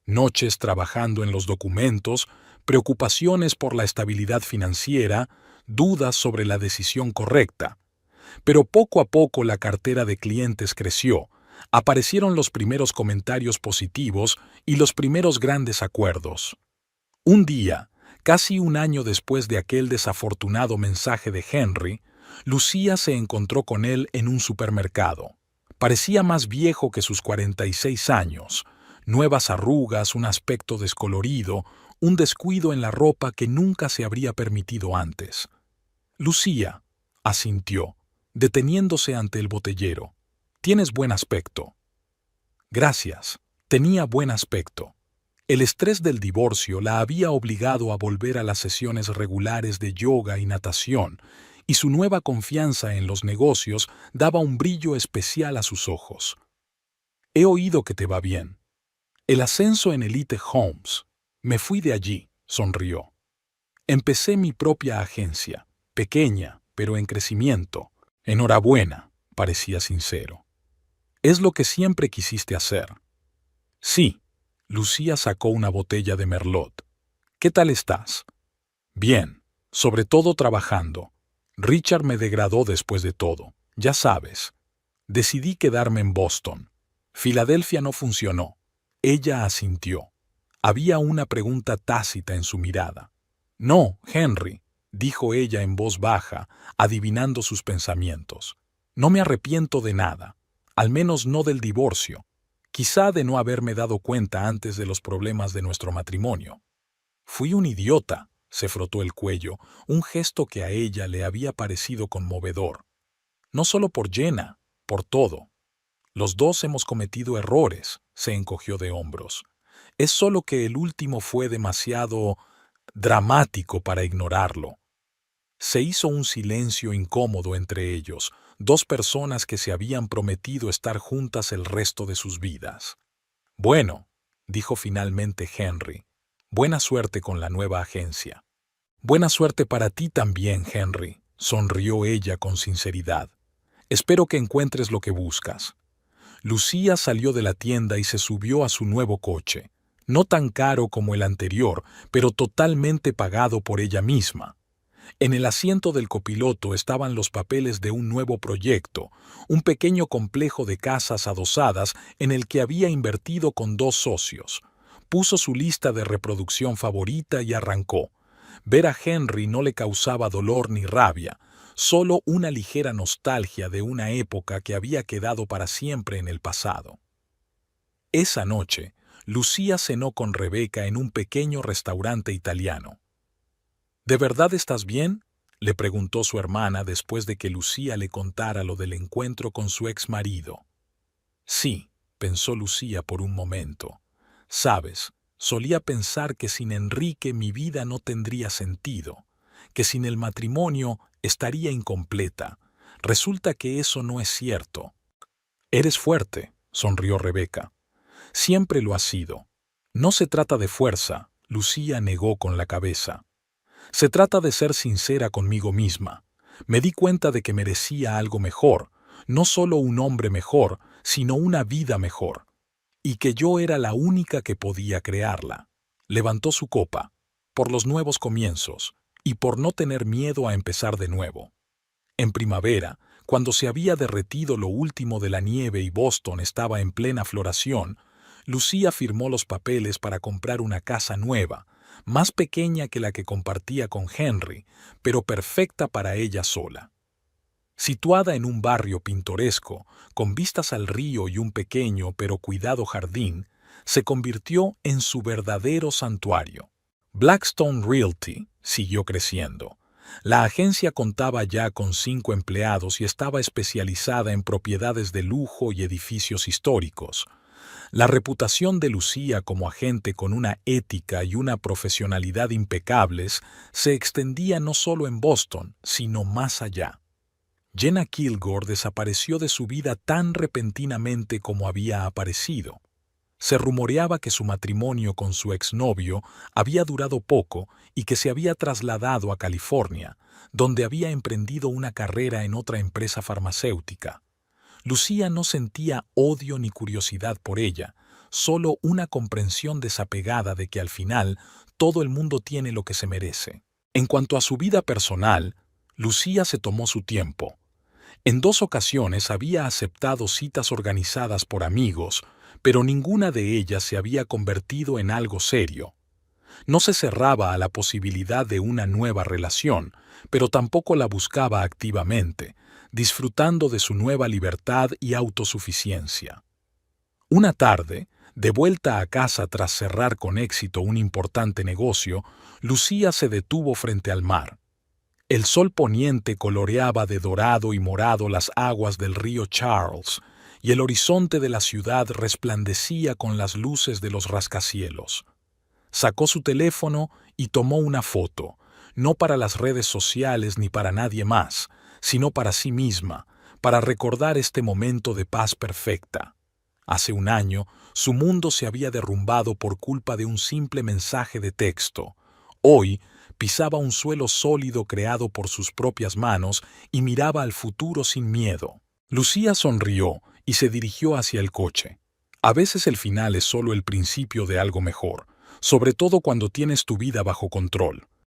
Noches trabajando en los documentos, preocupaciones por la estabilidad financiera, dudas sobre la decisión correcta. Pero poco a poco la cartera de clientes creció, aparecieron los primeros comentarios positivos y los primeros grandes acuerdos. Un día, casi un año después de aquel desafortunado mensaje de Henry, Lucía se encontró con él en un supermercado. Parecía más viejo que sus 46 años, nuevas arrugas, un aspecto descolorido, un descuido en la ropa que nunca se habría permitido antes. Lucía, asintió, deteniéndose ante el botellero. Tienes buen aspecto. Gracias, tenía buen aspecto. El estrés del divorcio la había obligado a volver a las sesiones regulares de yoga y natación, y su nueva confianza en los negocios daba un brillo especial a sus ojos. He oído que te va bien. El ascenso en Elite Homes. Me fui de allí, sonrió. Empecé mi propia agencia, pequeña, pero en crecimiento. Enhorabuena, parecía sincero. Es lo que siempre quisiste hacer. Sí. Lucía sacó una botella de Merlot. ¿Qué tal estás? Bien, sobre todo trabajando. Richard me degradó después de todo, ya sabes. Decidí quedarme en Boston. Filadelfia no funcionó. Ella asintió. Había una pregunta tácita en su mirada. No, Henry, dijo ella en voz baja, adivinando sus pensamientos. No me arrepiento de nada, al menos no del divorcio. Quizá de no haberme dado cuenta antes de los problemas de nuestro matrimonio. Fui un idiota, se frotó el cuello, un gesto que a ella le había parecido conmovedor. No solo por Jenna, por todo. Los dos hemos cometido errores, se encogió de hombros. Es solo que el último fue demasiado dramático para ignorarlo. Se hizo un silencio incómodo entre ellos, 2 personas que se habían prometido estar juntas el resto de sus vidas. Bueno, dijo finalmente Henry, buena suerte con la nueva agencia. Buena suerte para ti también, Henry, sonrió ella con sinceridad. Espero que encuentres lo que buscas. Lucía salió de la tienda y se subió a su nuevo coche, no tan caro como el anterior, pero totalmente pagado por ella misma. En el asiento del copiloto estaban los papeles de un nuevo proyecto, un pequeño complejo de casas adosadas en el que había invertido con 2 socios. Puso su lista de reproducción favorita y arrancó. Ver a Henry no le causaba dolor ni rabia, solo una ligera nostalgia de una época que había quedado para siempre en el pasado. Esa noche, Lucía cenó con Rebeca en un pequeño restaurante italiano. ¿De verdad estás bien?, le preguntó su hermana después de que Lucía le contara lo del encuentro con su ex marido. Sí, pensó Lucía por un momento. Sabes, solía pensar que sin Enrique mi vida no tendría sentido, que sin el matrimonio estaría incompleta. Resulta que eso no es cierto. Eres fuerte, sonrió Rebeca. Siempre lo has sido. No se trata de fuerza, Lucía negó con la cabeza. Se trata de ser sincera conmigo misma. Me di cuenta de que merecía algo mejor, no solo un hombre mejor, sino una vida mejor, y que yo era la única que podía crearla. Levantó su copa, por los nuevos comienzos, y por no tener miedo a empezar de nuevo. En primavera, cuando se había derretido lo último de la nieve y Boston estaba en plena floración, Lucía firmó los papeles para comprar una casa nueva, más pequeña que la que compartía con Henry, pero perfecta para ella sola. Situada en un barrio pintoresco, con vistas al río y un pequeño pero cuidado jardín, se convirtió en su verdadero santuario. Blackstone Realty siguió creciendo. La agencia contaba ya con 5 empleados y estaba especializada en propiedades de lujo y edificios históricos. La reputación de Lucía como agente con una ética y una profesionalidad impecables se extendía no solo en Boston, sino más allá. Jenna Kilgore desapareció de su vida tan repentinamente como había aparecido. Se rumoreaba que su matrimonio con su exnovio había durado poco y que se había trasladado a California, donde había emprendido una carrera en otra empresa farmacéutica. Lucía no sentía odio ni curiosidad por ella, solo una comprensión desapegada de que al final todo el mundo tiene lo que se merece. En cuanto a su vida personal, Lucía se tomó su tiempo. En 2 ocasiones había aceptado citas organizadas por amigos, pero ninguna de ellas se había convertido en algo serio. No se cerraba a la posibilidad de una nueva relación, pero tampoco la buscaba activamente, disfrutando de su nueva libertad y autosuficiencia. Una tarde, de vuelta a casa tras cerrar con éxito un importante negocio, Lucía se detuvo frente al mar. El sol poniente coloreaba de dorado y morado las aguas del río Charles, y el horizonte de la ciudad resplandecía con las luces de los rascacielos. Sacó su teléfono y tomó una foto, no para las redes sociales ni para nadie más, sino para sí misma, para recordar este momento de paz perfecta. Hace un año, su mundo se había derrumbado por culpa de un simple mensaje de texto. Hoy, pisaba un suelo sólido creado por sus propias manos y miraba al futuro sin miedo. Lucía sonrió y se dirigió hacia el coche. A veces el final es solo el principio de algo mejor, sobre todo cuando tienes tu vida bajo control.